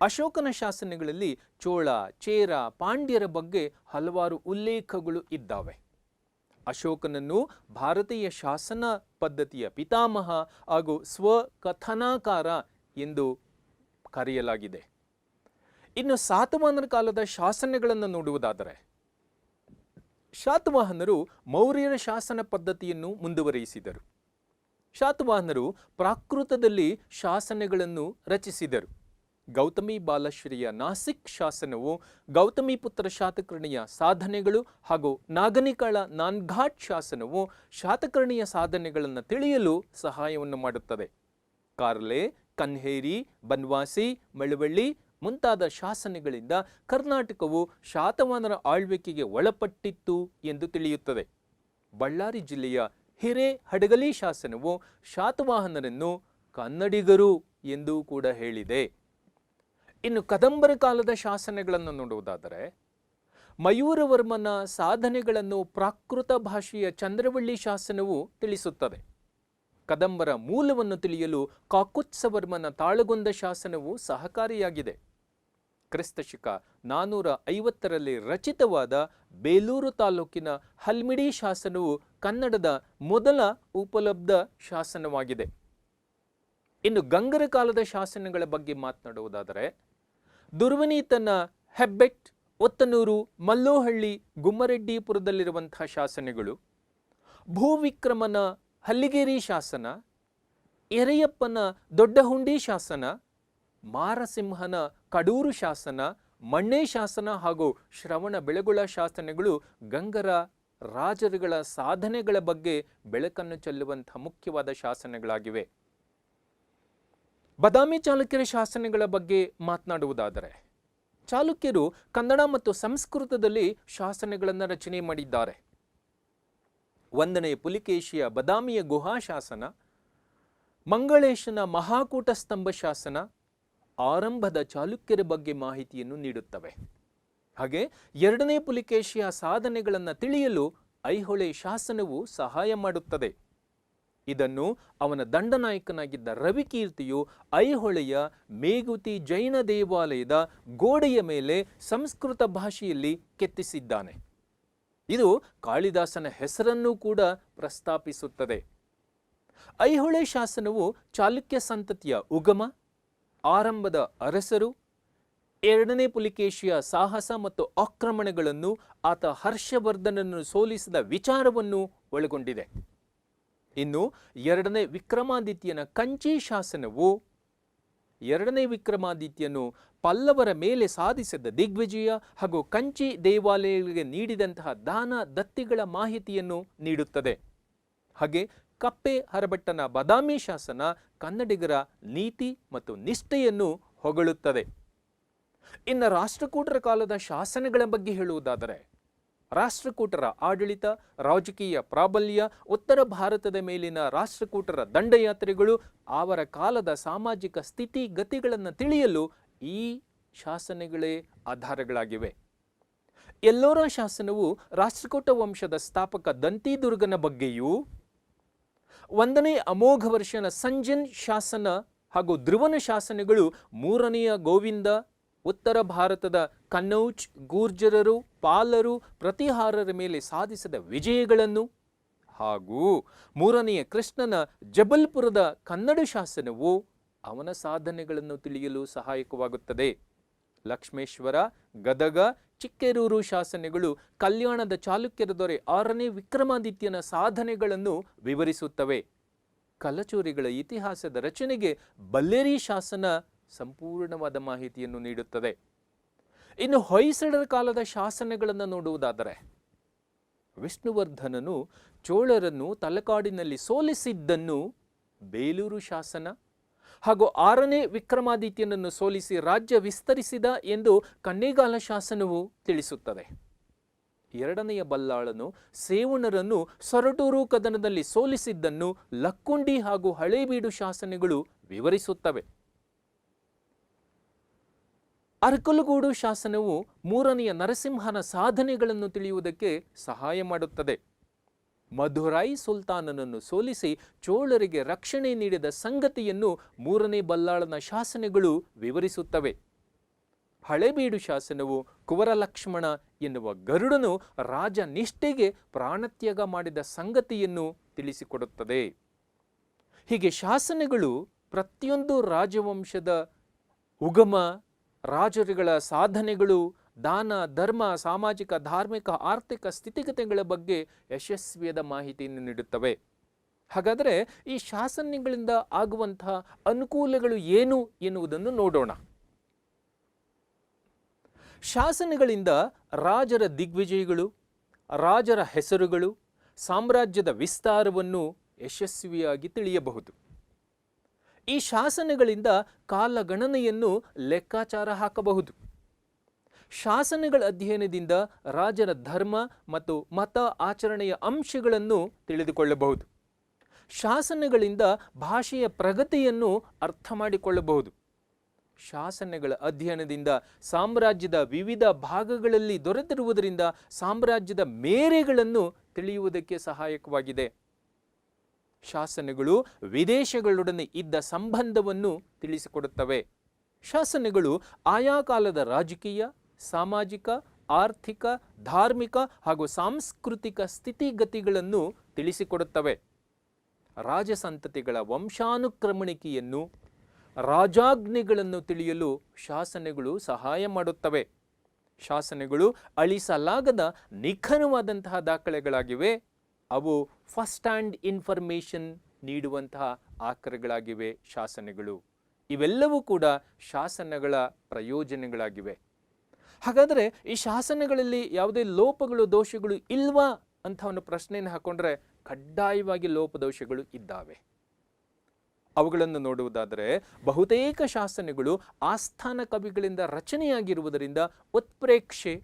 ಅಶೋಕನ ಶಾಸನಗಳಲ್ಲಿ ಚೋಳ, ಚೇರ, ಪಾಂಡ್ಯರ ಬಗ್ಗೆ ಹಲವಾರು ಉಲ್ಲೇಖಗಳು ಇದ್ದಾವೆ. ಅಶೋಕನನ್ನು ಭಾರತೀಯ ಶಾಸನ ಪದ್ಧತಿಯ ಪಿತಾಮಹ ಹಾಗೂ ಸ್ವಕಥನಾಕಾರ ಎಂದು ಕರೆಯಲಾಗಿದೆ. ಇನ್ನು ಸಾತವಾಹನರ ಕಾಲದ ಶಾಸನಗಳನ್ನು ನೋಡುವುದಾದರೆ, ಶಾತವಾಹನರು ಮೌರ್ಯರ ಶಾಸನ ಪದ್ಧತಿಯನ್ನು ಮುಂದುವರಿಸಿದರು. ಶಾತವಾಹನರು ಪ್ರಾಕೃತದಲ್ಲಿ ಶಾಸನಗಳನ್ನು ರಚಿಸಿದರು. ಗೌತಮಿ ಬಾಲಶ್ರೀಯ ನಾಸಿಕ್ ಶಾಸನವು ಗೌತಮಿಪುತ್ರ ಶಾತಕರ್ಣಿಯ ಸಾಧನೆಗಳು ಹಾಗೂ ನಾಗನಿಕಳ ನಾನ್ಘಾಟ್ ಶಾಸನವು ಶಾತಕರ್ಣಿಯ ಸಾಧನೆಗಳನ್ನು ತಿಳಿಯಲು ಸಹಾಯವನ್ನು ಮಾಡುತ್ತದೆ. ಕಾರ್ಲೆ, ಕನ್ಹೇರಿ, ಬನ್ವಾಸಿ, ಮಳವಳ್ಳಿ ಮುಂತಾದ ಶಾಸನಗಳಿಂದ ಕರ್ನಾಟಕವು ಶಾತವಾಹನರ ಆಳ್ವಿಕೆಗೆ ಒಳಪಟ್ಟಿತ್ತು ಎಂದು ತಿಳಿಯುತ್ತದೆ. ಬಳ್ಳಾರಿ ಜಿಲ್ಲೆಯ ಹಿರೇಹಡಗಲಿ ಶಾಸನವು ಶಾತವಾಹನರನ್ನು ಕನ್ನಡಿಗರು ಎಂದು ಕೂಡ ಹೇಳಿದೆ. ಇನ್ನು ಕದಂಬರ ಕಾಲದ ಶಾಸನಗಳನ್ನು ನೋಡುವುದಾದರೆ, ಮಯೂರವರ್ಮನ ಸಾಧನೆಗಳನ್ನು ಪ್ರಾಕೃತ ಭಾಷೆಯ ಚಂದ್ರವಳ್ಳಿ ಶಾಸನವು ತಿಳಿಸುತ್ತದೆ. ಕದಂಬರ ಮೂಲವನ್ನು ತಿಳಿಯಲು ಕಾಕುತ್ಸವರ್ಮನ ತಾಳಗುಂದ ಶಾಸನವು ಸಹಕಾರಿಯಾಗಿದೆ. ಕ್ರಿಸ್ತಶಕ 450ರಲ್ಲಿ ರಚಿತವಾದ ಬೇಲೂರು ತಾಲೂಕಿನ ಹಲ್ಮಿಡಿ ಶಾಸನವು ಕನ್ನಡದ ಮೊದಲ ಉಪಲಬ್ಧ ಶಾಸನವಾಗಿದೆ. ಇನ್ನು ಗಂಗರ ಕಾಲದ ಶಾಸನಗಳ ಬಗ್ಗೆ ಮಾತನಾಡುವುದಾದರೆ, ದುರ್ವನೀತನ ಹೆಬ್ಬೆಟ್, ಒತ್ತನೂರು, ಮಲ್ಲೋಹಳ್ಳಿ, ಗುಮ್ಮರೆಡ್ಡಿಪುರದಲ್ಲಿರುವಂತಹ ಶಾಸನಗಳು, ಭೂವಿಕ್ರಮನ ಹಲ್ಲಿಗೇರಿ ಶಾಸನ, ಎರೆಯಪ್ಪನ ದೊಡ್ಡಹುಂಡಿ ಶಾಸನ, ಮಾರಸಿಂಹನ ಕಡೂರು ಶಾಸನ, ಮಣ್ಣೆ ಶಾಸನ ಹಾಗೂ ಶ್ರವಣ ಬೆಳಗೊಳ ಶಾಸನಗಳು ಗಂಗರ ರಾಜರುಗಳ ಸಾಧನೆಗಳ ಬಗ್ಗೆ ಬೆಳಕನ್ನು ಚೆಲ್ಲುವಂಥ ಮುಖ್ಯವಾದ ಶಾಸನಗಳಾಗಿವೆ. ಬಾದಾಮಿ ಚಾಲುಕ್ಯರ ಶಾಸನಗಳ ಬಗ್ಗೆ ಮಾತನಾಡುವುದಾದರೆ, ಚಾಲುಕ್ಯರು ಕನ್ನಡ ಮತ್ತು ಸಂಸ್ಕೃತದಲ್ಲಿ ಶಾಸನಗಳನ್ನು ರಚನೆ ಮಾಡಿದ್ದಾರೆ. 1ನೇ ಪುಲಿಕೇಶಿಯ ಬಾದಾಮಿಯ ಗುಹಾ ಶಾಸನ, ಮಂಗಳೇಶನ ಮಹಾಕೂಟ ಸ್ತಂಭ ಶಾಸನ ಆರಂಭದ ಚಾಲುಕ್ಯರ ಬಗ್ಗೆ ಮಾಹಿತಿಯನ್ನು ನೀಡುತ್ತವೆ. ಹಾಗೆ 2ನೇ ಪುಲಿಕೇಶಿಯ ಸಾಧನೆಗಳನ್ನು ತಿಳಿಯಲು ಐಹೊಳೆ ಶಾಸನವು ಸಹಾಯ ಮಾಡುತ್ತದೆ. ಇದನ್ನು ಅವನ ದಂಡನಾಯಕನಾಗಿದ್ದ ರವಿಕೀರ್ತಿಯು ಐಹೊಳೆಯ ಮೇಗುತಿ ಜೈನ ದೇವಾಲಯದ ಗೋಡೆಯ ಮೇಲೆ ಸಂಸ್ಕೃತ ಭಾಷೆಯಲ್ಲಿ ಕೆತ್ತಿಸಿದ್ದಾನೆ. ಇದು ಕಾಳಿದಾಸನ ಹೆಸರನ್ನೂ ಕೂಡ ಪ್ರಸ್ತಾಪಿಸುತ್ತದೆ. ಐಹೊಳೆ ಶಾಸನವು ಚಾಲುಕ್ಯ ಸಂತತಿಯ ಉಗಮ, ಆರಂಭದ ಅರಸರು, ಎರಡನೇ ಪುಲಿಕೇಶಿಯ ಸಾಹಸ ಮತ್ತು ಆಕ್ರಮಣಗಳನ್ನು, ಆತ ಹರ್ಷವರ್ಧನನ್ನು ಸೋಲಿಸಿದ ವಿಚಾರವನ್ನು ಒಳಗೊಂಡಿದೆ. ಇನ್ನು ಎರಡನೇ ವಿಕ್ರಮಾದಿತ್ಯನ ಕಂಚಿ ಶಾಸನವು ಎರಡನೇ ವಿಕ್ರಮಾದಿತ್ಯನು ಪಲ್ಲವರ ಮೇಲೆ ಸಾಧಿಸಿದ ದಿಗ್ವಿಜಯ ಹಾಗೂ ಕಂಚಿ ದೇವಾಲಯಗಳಿಗೆ ನೀಡಿದಂತಹ ದಾನ ದತ್ತಿಗಳ ಮಾಹಿತಿಯನ್ನು ನೀಡುತ್ತದೆ. ಹಾಗೆ ಕಪ್ಪೆ ಹರಭಟ್ಟನ ಬಾದಾಮಿ ಶಾಸನ ಕನ್ನಡಿಗರ ನೀತಿ ಮತ್ತು ನಿಷ್ಠೆಯನ್ನು ಹೊಗಳುತ್ತದೆ. ಇನ್ನು ರಾಷ್ಟ್ರಕೂಟರ ಕಾಲದ ಶಾಸನಗಳ ಬಗ್ಗೆ ಹೇಳುವುದಾದರೆ, ರಾಷ್ಟ್ರಕೂಟರ ಆಡಳಿತ, ರಾಜಕೀಯ ಪ್ರಾಬಲ್ಯ, ಉತ್ತರ ಭಾರತದ ಮೇಲಿನ ರಾಷ್ಟ್ರಕೂಟರ ದಂಡಯಾತ್ರೆಗಳು, ಅವರ ಕಾಲದ ಸಾಮಾಜಿಕ ಸ್ಥಿತಿಗತಿಗಳನ್ನು ತಿಳಿಯಲು ಈ ಶಾಸನಗಳೇ ಆಧಾರಗಳಾಗಿವೆ. ಎಲ್ಲೋರ ಶಾಸನವು ರಾಷ್ಟ್ರಕೂಟ ವಂಶದ ಸ್ಥಾಪಕ ದಂತಿದುರ್ಗನ ಬಗ್ಗೆಯೂ, ಒಂದನೇ ಅಮೋಘ ವರ್ಷನ ಸಂಜನ್ ಶಾಸನ ಹಾಗೂ ಧ್ರುವನ ಶಾಸನಗಳು ಮೂರನೆಯ ಗೋವಿಂದ, ಉತ್ತರ ಭಾರತದ ಕನ್ನೌಜ್, ಗೂರ್ಜರರು, ಪಾಲರು, ಪ್ರತಿಹಾರರ ಮೇಲೆ ಸಾಧಿಸಿದ ವಿಜಯಗಳನ್ನು ಹಾಗೂ ಮೂರನೆಯ ಕೃಷ್ಣನ ಜಬಲ್ಪುರದ ಕನ್ನಡ ಶಾಸನವು ಅವನ ಸಾಧನೆಗಳನ್ನು ತಿಳಿಯಲು ಸಹಾಯಕವಾಗುತ್ತದೆ. ಲಕ್ಷ್ಮೇಶ್ವರ, ಗದಗ, ಚಿಕ್ಕೆರೂರು ಶಾಸನಗಳು ಕಲ್ಯಾಣದ ಚಾಲುಕ್ಯರ ದೊರೆ ಆರನೇ ವಿಕ್ರಮಾದಿತ್ಯನ ಸಾಧನೆಗಳನ್ನು ವಿವರಿಸುತ್ತವೆ. ಕಲಚೂರಿಗಳ ಇತಿಹಾಸದ ರಚನೆಗೆ ಬಲ್ಲೇರಿ ಶಾಸನ ಸಂಪೂರ್ಣವಾದ ಮಾಹಿತಿಯನ್ನು ನೀಡುತ್ತದೆ. ಇನ್ನು ಹೊಯ್ಸಳರ ಕಾಲದ ಶಾಸನಗಳನ್ನು ನೋಡುವುದಾದರೆ, ವಿಷ್ಣುವರ್ಧನನು ಚೋಳರನ್ನು ತಲಕಾಡಿನಲ್ಲಿ ಸೋಲಿಸಿದ್ದನ್ನು ಬೇಲೂರು ಶಾಸನ ಹಾಗೂ ಆರನೇ ವಿಕ್ರಮಾದಿತ್ಯನನ್ನು ಸೋಲಿಸಿ ರಾಜ್ಯ ವಿಸ್ತರಿಸಿದ ಎಂದು ಕನ್ನೇಗಾಲ ಶಾಸನವು ತಿಳಿಸುತ್ತದೆ. ಎರಡನೆಯ ಬಲ್ಲಾಳನು ಸೇವಣರನ್ನು ಸೊರಟೂರು ಕದನದಲ್ಲಿ ಸೋಲಿಸಿದ್ದನ್ನು ಲಕ್ಕುಂಡಿ ಹಾಗೂ ಹಳೇಬೀಡು ಶಾಸನಗಳು ವಿವರಿಸುತ್ತವೆ. ಅರಕಲಗೂಡು ಶಾಸನವು ಮೂರನೆಯ ನರಸಿಂಹನ ಸಾಧನೆಗಳನ್ನು ತಿಳಿಯುವುದಕ್ಕೆ ಸಹಾಯ ಮಾಡುತ್ತದೆ. ಮಧುರೈ ಸುಲ್ತಾನನನ್ನು ಸೋಲಿಸಿ ಚೋಳರಿಗೆ ರಕ್ಷಣೆ ನೀಡಿದ ಸಂಗತಿಯನ್ನು ಮೂರನೇ ಬಲ್ಲಾಳನ ಶಾಸನಗಳು ವಿವರಿಸುತ್ತವೆ. ಹಳೇಬೀಡು ಶಾಸನವು ಕುವರಲಕ್ಷ್ಮಣ ಎನ್ನುವ ಗರುಡನು ರಾಜ ನಿಷ್ಠೆಗೆ ಪ್ರಾಣತ್ಯಾಗ ಮಾಡಿದ ಸಂಗತಿಯನ್ನು ತಿಳಿಸಿಕೊಡುತ್ತದೆ. ಹೀಗೆ ಶಾಸನಗಳು ಪ್ರತಿಯೊಂದು ರಾಜವಂಶದ ಉಗಮ, ರಾಜರುಗಳ ಸಾಧನೆಗಳು, ದಾನ, ಧರ್ಮ, ಸಾಮಾಜಿಕ, ಧಾರ್ಮಿಕ, ಆರ್ಥಿಕ ಸ್ಥಿತಿಗತಿಗಳ ಬಗ್ಗೆ ಯಶಸ್ವಿಯಾದ ಮಾಹಿತಿಯನ್ನು ನೀಡುತ್ತವೆ. ಹಾಗಾದರೆ ಈ ಶಾಸನಗಳಿಂದ ಆಗುವಂತಹ ಅನುಕೂಲಗಳು ಏನು ಎನ್ನುವುದನ್ನು ನೋಡೋಣ. ಶಾಸನಗಳಿಂದ ರಾಜರ ದಿಗ್ವಿಜಯಗಳು, ರಾಜರ ಹೆಸರುಗಳು, ಸಾಮ್ರಾಜ್ಯದ ವಿಸ್ತಾರವನ್ನು ಯಶಸ್ವಿಯಾಗಿ ತಿಳಿಯಬಹುದು. ಈ ಶಾಸನಗಳಿಂದ ಕಾಲಗಣನೆಯನ್ನು ಲೆಕ್ಕಾಚಾರ ಹಾಕಬಹುದು. ಶಾಸನಗಳ ಅಧ್ಯಯನದಿಂದ ರಾಜರ ಧರ್ಮ ಮತ್ತು ಮತ ಆಚರಣೆಯ ಅಂಶಗಳನ್ನು ತಿಳಿದುಕೊಳ್ಳಬಹುದು. ಶಾಸನಗಳಿಂದ ಭಾಷೆಯ ಪ್ರಗತಿಯನ್ನು ಅರ್ಥ ಮಾಡಿಕೊಳ್ಳಬಹುದು. ಶಾಸನಗಳ ಅಧ್ಯಯನದಿಂದ ಸಾಮ್ರಾಜ್ಯದ ವಿವಿಧ ಭಾಗಗಳಲ್ಲಿ ದೊರೆತಿರುವುದರಿಂದ ಸಾಮ್ರಾಜ್ಯದ ಮೇರೆಗಳನ್ನು ತಿಳಿಯುವುದಕ್ಕೆ ಸಹಾಯಕವಾಗಿದೆ. ಶಾಸನಗಳು ವಿದೇಶಗಳೊಡನೆ ಇದ್ದ ಸಂಬಂಧವನ್ನು ತಿಳಿಸಿಕೊಡುತ್ತವೆ. ಶಾಸನಗಳು ಆಯಾ ಕಾಲದ ರಾಜಕೀಯ, ಸಾಮಾಜಿಕ, ಆರ್ಥಿಕ, ಧಾರ್ಮಿಕ ಹಾಗೂ ಸಾಂಸ್ಕೃತಿಕ ಸ್ಥಿತಿಗತಿಗಳನ್ನು ತಿಳಿಸಿಕೊಡುತ್ತವೆ. ರಾಜಸಂತತಿಗಳ ವಂಶಾನುಕ್ರಮಣಿಕೆಯನ್ನು, ರಾಜಾಜ್ಞೆಗಳನ್ನು ತಿಳಿಯಲು ಶಾಸನಗಳು ಸಹಾಯ ಮಾಡುತ್ತವೆ. ಶಾಸನಗಳು ಅಳಿಸಲಾಗದ ನಿಖರವಾದಂತಹ ದಾಖಲೆಗಳಾಗಿವೆ. ಅವು ಫಸ್ಟ್ ಹ್ಯಾಂಡ್ ಇನ್ಫಾರ್ಮೇಷನ್ ನೀಡುವಂತಹ ಆಕರಗಳಾಗಿವೆ ಶಾಸನಗಳು. ಇವೆಲ್ಲವೂ ಕೂಡ ಶಾಸನಗಳ ಪ್ರಯೋಜನಗಳಾಗಿವೆ. ಹಾಗಾದರೆ ಈ ಶಾಸನಗಳಲ್ಲಿ ಯಾವುದೇ ಲೋಪಗಳು, ದೋಷಗಳು ಇಲ್ವಾ ಅಂತ ಒಂದು ಪ್ರಶ್ನೆಯನ್ನು ಹಾಕೊಂಡ್ರೆ ಕಡ್ಡಾಯವಾಗಿ ಲೋಪದೋಷಗಳು ಇದ್ದಾವೆ. ಅವುಗಳನ್ನು ನೋಡುವುದಾದರೆ ಬಹುತೇಕ ಶಾಸನಗಳು ಆಸ್ಥಾನ ಕವಿಗಳಿಂದ ರಚನೆಯಾಗಿರುವುದರಿಂದ ಉತ್ಪ್ರೇಕ್ಷೆ,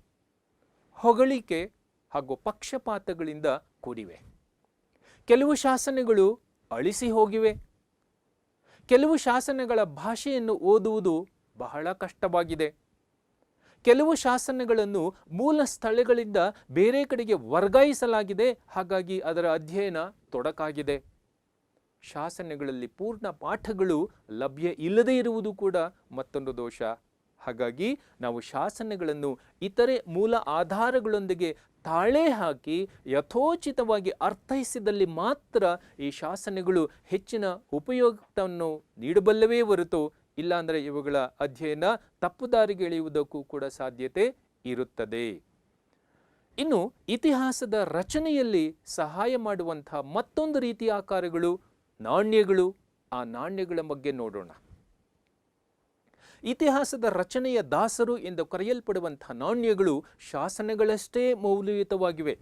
ಹೊಗಳಿಕೆ ಹಾಗೂ ಪಕ್ಷಪಾತಗಳಿಂದ ಕೂಡಿವೆ. ಕೆಲವು ಶಾಸನಗಳು ಅಳಿಸಿ ಹೋಗಿವೆ. ಕೆಲವು ಶಾಸನಗಳ ಭಾಷೆಯನ್ನು ಓದುವುದು ಬಹಳ ಕಷ್ಟವಾಗಿದೆ. ಕೆಲವು ಶಾಸನಗಳನ್ನು ಮೂಲ ಸ್ಥಳಗಳಿಂದ ಬೇರೆ ಕಡೆಗೆ ವರ್ಗಾಯಿಸಲಾಗಿದೆ. ಹಾಗಾಗಿ ಅದರ ಅಧ್ಯಯನ ತೊಡಕಾಗಿದೆ. ಶಾಸನಗಳಲ್ಲಿ ಪೂರ್ಣ ಪಾಠಗಳು ಲಭ್ಯ ಇಲ್ಲದೇ ಇರುವುದು ಕೂಡ ಮತ್ತೊಂದು ದೋಷ. ಹಾಗಾಗಿ ನಾವು ಶಾಸನಗಳನ್ನು ಇತರೆ ಮೂಲ ಆಧಾರಗಳೊಂದಿಗೆ ತಾಳೆ ಹಾಕಿ ಯಥೋಚಿತವಾಗಿ ಅರ್ಥೈಸಿದಲ್ಲಿ ಮಾತ್ರ ಈ ಶಾಸನಗಳು ಹೆಚ್ಚಿನ ಉಪಯುಕ್ತವನ್ನು ನೀಡಬಲ್ಲವೇ ಹೊರತು ಇಲ್ಲಾಂದರೆ ಇವುಗಳ ಅಧ್ಯಯನ ತಪ್ಪುದಾರಿಗೆ ಎಳೆಯುವುದಕ್ಕೂ ಕೂಡ ಸಾಧ್ಯತೆ ಇರುತ್ತದೆ. ಇನ್ನು ಇತಿಹಾಸದ ರಚನೆಯಲ್ಲಿ ಸಹಾಯ ಮಾಡುವಂತಹ ಮತ್ತೊಂದು ರೀತಿಯ ಆಕಾರಗಳು ನಾಣ್ಯಗಳು. ಆ ನಾಣ್ಯಗಳ ಬಗ್ಗೆ ನೋಡೋಣ. ಇತಿಹಾಸದ ರಚನೆಯ ದಾಸರು ಎಂದು ಕರೆಯಲ್ಪಡುವಂತಹ ನಾಣ್ಯಗಳು ಶಾಸನಗಳಷ್ಟೇ ಮೌಲ್ಯಯುತವಾಗಿವೆ.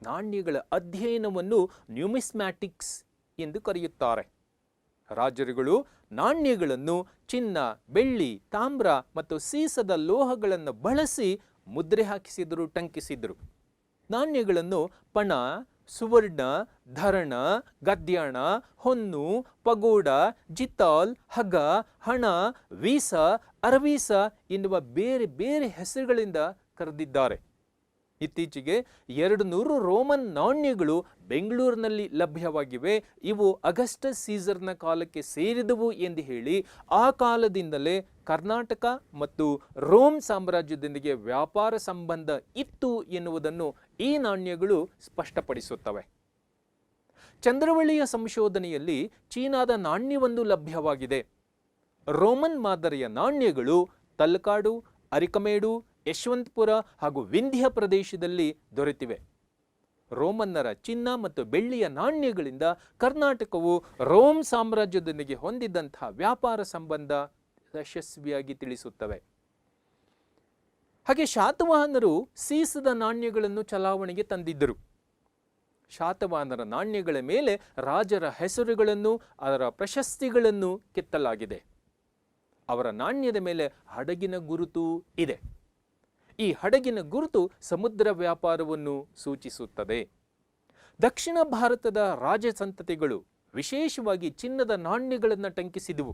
ನಾಣ್ಯಗಳ ಅಧ್ಯಯನವನ್ನು ನ್ಯೂಮಿಸ್ಮ್ಯಾಟಿಕ್ಸ್ ಎಂದು ಕರೆಯುತ್ತಾರೆ. ರಾಜರುಗಳು ನಾಣ್ಯಗಳನ್ನು ಚಿನ್ನ, ಬೆಳ್ಳಿ, ತಾಮ್ರ ಮತ್ತು ಸೀಸದ ಲೋಹಗಳನ್ನು ಬಳಸಿ ಮುದ್ರೆ ಹಾಕಿಸಿದರು, ಟಂಕಿಸಿದರು. ನಾಣ್ಯಗಳನ್ನು ಪಣ, ಸುವರ್ಣ, ಧರಣ, ಗದ್ಯಾಣ, ಹೊನ್ನು, ಪಗೋಡ, ಜಿತಾಲ್, ಹಗ, ಹಣ, ವೀಸ, ಅರವೀಸ ಎನ್ನುವ ಬೇರೆ ಬೇರೆ ಹೆಸರುಗಳಿಂದ ಕರೆದಿದ್ದಾರೆ. ಇತ್ತೀಚೆಗೆ 200 ರೋಮನ್ ನಾಣ್ಯಗಳು ಬೆಂಗಳೂರಿನಲ್ಲಿ ಲಭ್ಯವಾಗಿವೆ. ಇವು ಅಗಸ್ಟಸ್ ಸೀಸರ್ನ ಕಾಲಕ್ಕೆ ಸೇರಿದವು ಎಂದು ಹೇಳಿ ಆ ಕಾಲದಿಂದಲೇ ಕರ್ನಾಟಕ ಮತ್ತು ರೋಮ್ ಸಾಮ್ರಾಜ್ಯದೊಂದಿಗೆ ವ್ಯಾಪಾರ ಸಂಬಂಧ ಇತ್ತು ಎನ್ನುವುದನ್ನು ಈ ನಾಣ್ಯಗಳು ಸ್ಪಷ್ಟಪಡಿಸುತ್ತವೆ. ಚಂದ್ರವಳ್ಳಿಯ ಸಂಶೋಧನೆಯಲ್ಲಿ ಚೀನಾದ ನಾಣ್ಯವೊಂದು ಲಭ್ಯವಾಗಿದೆ. ರೋಮನ್ ಮಾದರಿಯ ನಾಣ್ಯಗಳು ತಲಕಾಡು, ಅರಿಕಮೇಡು, ಯಶವಂತಪುರ ಹಾಗೂ ವಿಂಧ್ಯ ಪ್ರದೇಶದಲ್ಲಿ ದೊರೆತಿವೆ. ರೋಮನ್ನರ ಚಿನ್ನ ಮತ್ತು ಬೆಳ್ಳಿಯ ನಾಣ್ಯಗಳಿಂದ ಕರ್ನಾಟಕವು ರೋಮ್ ಸಾಮ್ರಾಜ್ಯದೊಂದಿಗೆ ಹೊಂದಿದ್ದಂತಹ ವ್ಯಾಪಾರ ಸಂಬಂಧ ಯಶಸ್ವಿಯಾಗಿ ತಿಳಿಸುತ್ತವೆ. ಹಾಗೆ ಶಾತವಾಹನರು ಸೀಸದ ನಾಣ್ಯಗಳನ್ನು ಚಲಾವಣೆಗೆ ತಂದಿದ್ದರು. ಶಾತವಾಹನರ ನಾಣ್ಯಗಳ ಮೇಲೆ ರಾಜರ ಹೆಸರುಗಳನ್ನು, ಅದರ ಪ್ರಶಸ್ತಿಗಳನ್ನು ಕೆತ್ತಲಾಗಿದೆ. ಅವರ ನಾಣ್ಯದ ಮೇಲೆ ಹಡಗಿನ ಗುರುತು ಇದೆ. ಈ ಹಡಗಿನ ಗುರುತು ಸಮುದ್ರ ವ್ಯಾಪಾರವನ್ನು ಸೂಚಿಸುತ್ತದೆ. ದಕ್ಷಿಣ ಭಾರತದ ರಾಜಸಂತತಿಗಳು ವಿಶೇಷವಾಗಿ ಚಿನ್ನದ ನಾಣ್ಯಗಳನ್ನು ಟಂಕಿಸಿದವು.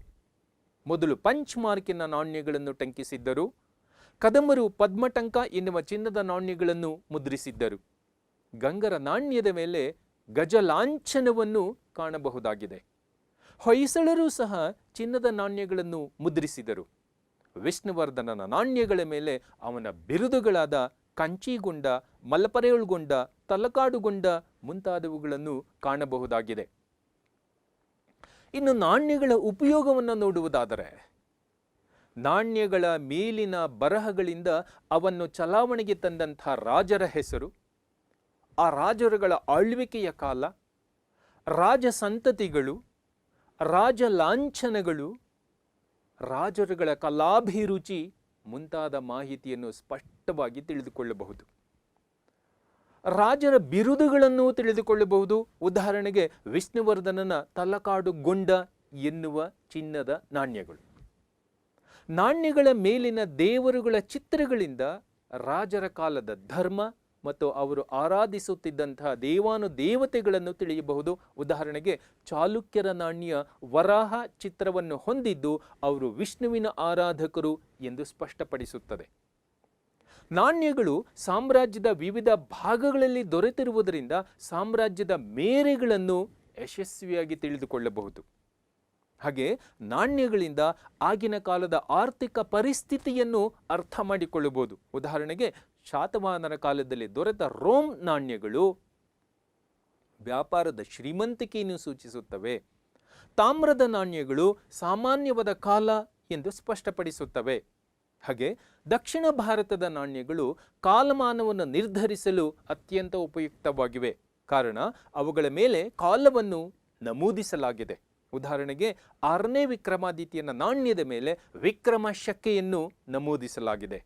ಮೊದಲು ಪಂಚ್ ಮಾರ್ಕಿನ ನಾಣ್ಯಗಳನ್ನು ಟಂಕಿಸಿದ್ದರು. ಕದಂಬರು ಪದ್ಮಟಂಕ ಎನ್ನುವ ಚಿನ್ನದ ನಾಣ್ಯಗಳನ್ನು ಮುದ್ರಿಸಿದ್ದರು. ಗಂಗರ ನಾಣ್ಯದ ಮೇಲೆ ಗಜಲಾಂಛನವನ್ನು ಕಾಣಬಹುದಾಗಿದೆ. ಹೊಯ್ಸಳರು ಸಹ ಚಿನ್ನದ ನಾಣ್ಯಗಳನ್ನು ಮುದ್ರಿಸಿದರು. ವಿಷ್ಣುವರ್ಧನನ ನಾಣ್ಯಗಳ ಮೇಲೆ ಅವನ ಬಿರುದುಗಳಾದ ಕಂಚಿಗೊಂಡ, ಮಲಪರೆಯೊಳಗೊಂಡ, ತಲಕಾಡುಗೊಂಡ ಮುಂತಾದವುಗಳನ್ನು ಕಾಣಬಹುದಾಗಿದೆ. ಇನ್ನು ನಾಣ್ಯಗಳ ಉಪಯೋಗವನ್ನು ನೋಡುವುದಾದರೆ, ನಾಣ್ಯಗಳ ಮೇಲಿನ ಬರಹಗಳಿಂದ ಅವನ್ನು ಚಲಾವಣೆಗೆ ತಂದಂಥ ರಾಜರ ಹೆಸರು, ಆ ರಾಜರುಗಳ ಆಳ್ವಿಕೆಯ ಕಾಲ, ರಾಜ ಸಂತತಿಗಳು, ರಾಜ ಲಾಂಛನಗಳು, ರಾಜರುಗಳ ಕಲಾಭಿರುಚಿ ಮುಂತಾದ ಮಾಹಿತಿಯನ್ನು ಸ್ಪಷ್ಟವಾಗಿ ತಿಳಿದುಕೊಳ್ಳಬಹುದು. ರಾಜರ ಬಿರುದುಗಳನ್ನು ತಿಳಿದುಕೊಳ್ಳಬಹುದು. ಉದಾಹರಣೆಗೆ ವಿಷ್ಣುವರ್ಧನನ ತಲಕಾಡುಗೊಂಡ ಎನ್ನುವ ಚಿನ್ನದ ನಾಣ್ಯಗಳು. ನಾಣ್ಯಗಳ ಮೇಲಿನ ದೇವರುಗಳ ಚಿತ್ರಗಳಿಂದ ರಾಜರ ಕಾಲದ ಧರ್ಮ ಮತ್ತು ಅವರು ಆರಾಧಿಸುತ್ತಿದ್ದಂತಹ ದೇವಾನುದೇವತೆಗಳನ್ನು ತಿಳಿಯಬಹುದು. ಉದಾಹರಣೆಗೆ ಚಾಲುಕ್ಯರ ನಾಣ್ಯ ವರಾಹ ಚಿತ್ರವನ್ನು ಹೊಂದಿದ್ದು ಅವರು ವಿಷ್ಣುವಿನ ಆರಾಧಕರು ಎಂದು ಸ್ಪಷ್ಟಪಡಿಸುತ್ತದೆ. ನಾಣ್ಯಗಳು ಸಾಮ್ರಾಜ್ಯದ ವಿವಿಧ ಭಾಗಗಳಲ್ಲಿ ದೊರೆತಿರುವುದರಿಂದ ಸಾಮ್ರಾಜ್ಯದ ಮೇರೆಗಳನ್ನು ಯಶಸ್ವಿಯಾಗಿ ತಿಳಿದುಕೊಳ್ಳಬಹುದು. ಹಾಗೆ ನಾಣ್ಯಗಳಿಂದ ಆಗಿನ ಕಾಲದ ಆರ್ಥಿಕ ಪರಿಸ್ಥಿತಿಯನ್ನು ಅರ್ಥ ಮಾಡಿಕೊಳ್ಳಬಹುದು. ಉದಾಹರಣೆಗೆ ಶಾತವಾಹನರ ಕಾಲದಲ್ಲಿ ದೊರೆತ ರೋಮ್ ನಾಣ್ಯಗಳು ವ್ಯಾಪಾರದ ಶ್ರೀಮಂತಿಕೆಯನ್ನು ಸೂಚಿಸುತ್ತವೆ. ತಾಮ್ರದ ನಾಣ್ಯಗಳು ಸಾಮಾನ್ಯವಾದ ಕಾಲ ಎಂದು ಸ್ಪಷ್ಟಪಡಿಸುತ್ತವೆ. ಹಾಗೆ ದಕ್ಷಿಣ ಭಾರತದ ನಾಣ್ಯಗಳು ಕಾಲಮಾನವನ್ನು ನಿರ್ಧರಿಸಲು ಅತ್ಯಂತ ಉಪಯುಕ್ತವಾಗಿವೆ. ಕಾರಣ ಅವುಗಳ ಮೇಲೆ ಕಾಲವನ್ನು ನಮೂದಿಸಲಾಗಿದೆ. ಉದಾಹರಣೆಗೆ 6ನೇ ವಿಕ್ರಮಾದಿತ್ಯನ ನಾಣ್ಯದ ಮೇಲೆ ವಿಕ್ರಮ ಶಕೆಯನ್ನು ನಮೂದಿಸಲಾಗಿದೆ.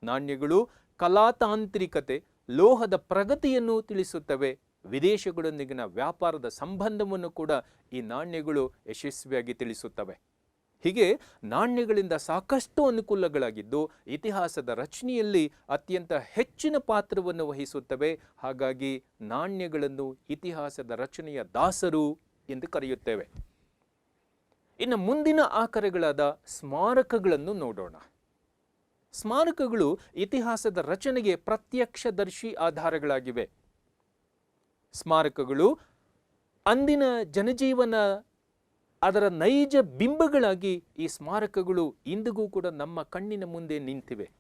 ನಾಣ್ಯಗಳು ಕಲಾತಾಂತ್ರಿಕತೆ, ಲೋಹದ ಪ್ರಗತಿಯನ್ನು ತಿಳಿಸುತ್ತವೆ. ವಿದೇಶಗಳೊಂದಿಗಿನ ವ್ಯಾಪಾರದ ಸಂಬಂಧವನ್ನು ಕೂಡ ಈ ನಾಣ್ಯಗಳು ಯಶಸ್ವಿಯಾಗಿ ತಿಳಿಸುತ್ತವೆ. ಹೀಗೆ ನಾಣ್ಯಗಳಿಂದ ಸಾಕಷ್ಟು ಅನುಕೂಲಗಳಾಗಿದ್ದು ಇತಿಹಾಸದ ರಚನೆಯಲ್ಲಿ ಅತ್ಯಂತ ಹೆಚ್ಚಿನ ಪಾತ್ರವನ್ನು ವಹಿಸುತ್ತವೆ. ಹಾಗಾಗಿ ನಾಣ್ಯಗಳನ್ನು ಇತಿಹಾಸದ ರಚನೆಯ ದಾಸರು ಎಂದು ಕರೆಯುತ್ತೇವೆ. ಇನ್ನು ಮುಂದಿನ ಆಕರಗಳಾದ ಸ್ಮಾರಕಗಳನ್ನು ನೋಡೋಣ. ಸ್ಮಾರಕಗಳು ಇತಿಹಾಸದ ರಚನೆಗೆ ಪ್ರತ್ಯಕ್ಷದರ್ಶಿ ಆಧಾರಗಳಾಗಿವೆ. ಸ್ಮಾರಕಗಳು ಅಂದಿನ ಜನಜೀವನ ಅದರ ನೈಜ ಬಿಂಬಗಳಾಗಿ ಈ ಸ್ಮಾರಕಗಳು ಇಂದಿಗೂ ಕೂಡ ನಮ್ಮ ಕಣ್ಣಿನ ಮುಂದೆ ನಿಂತಿವೆ.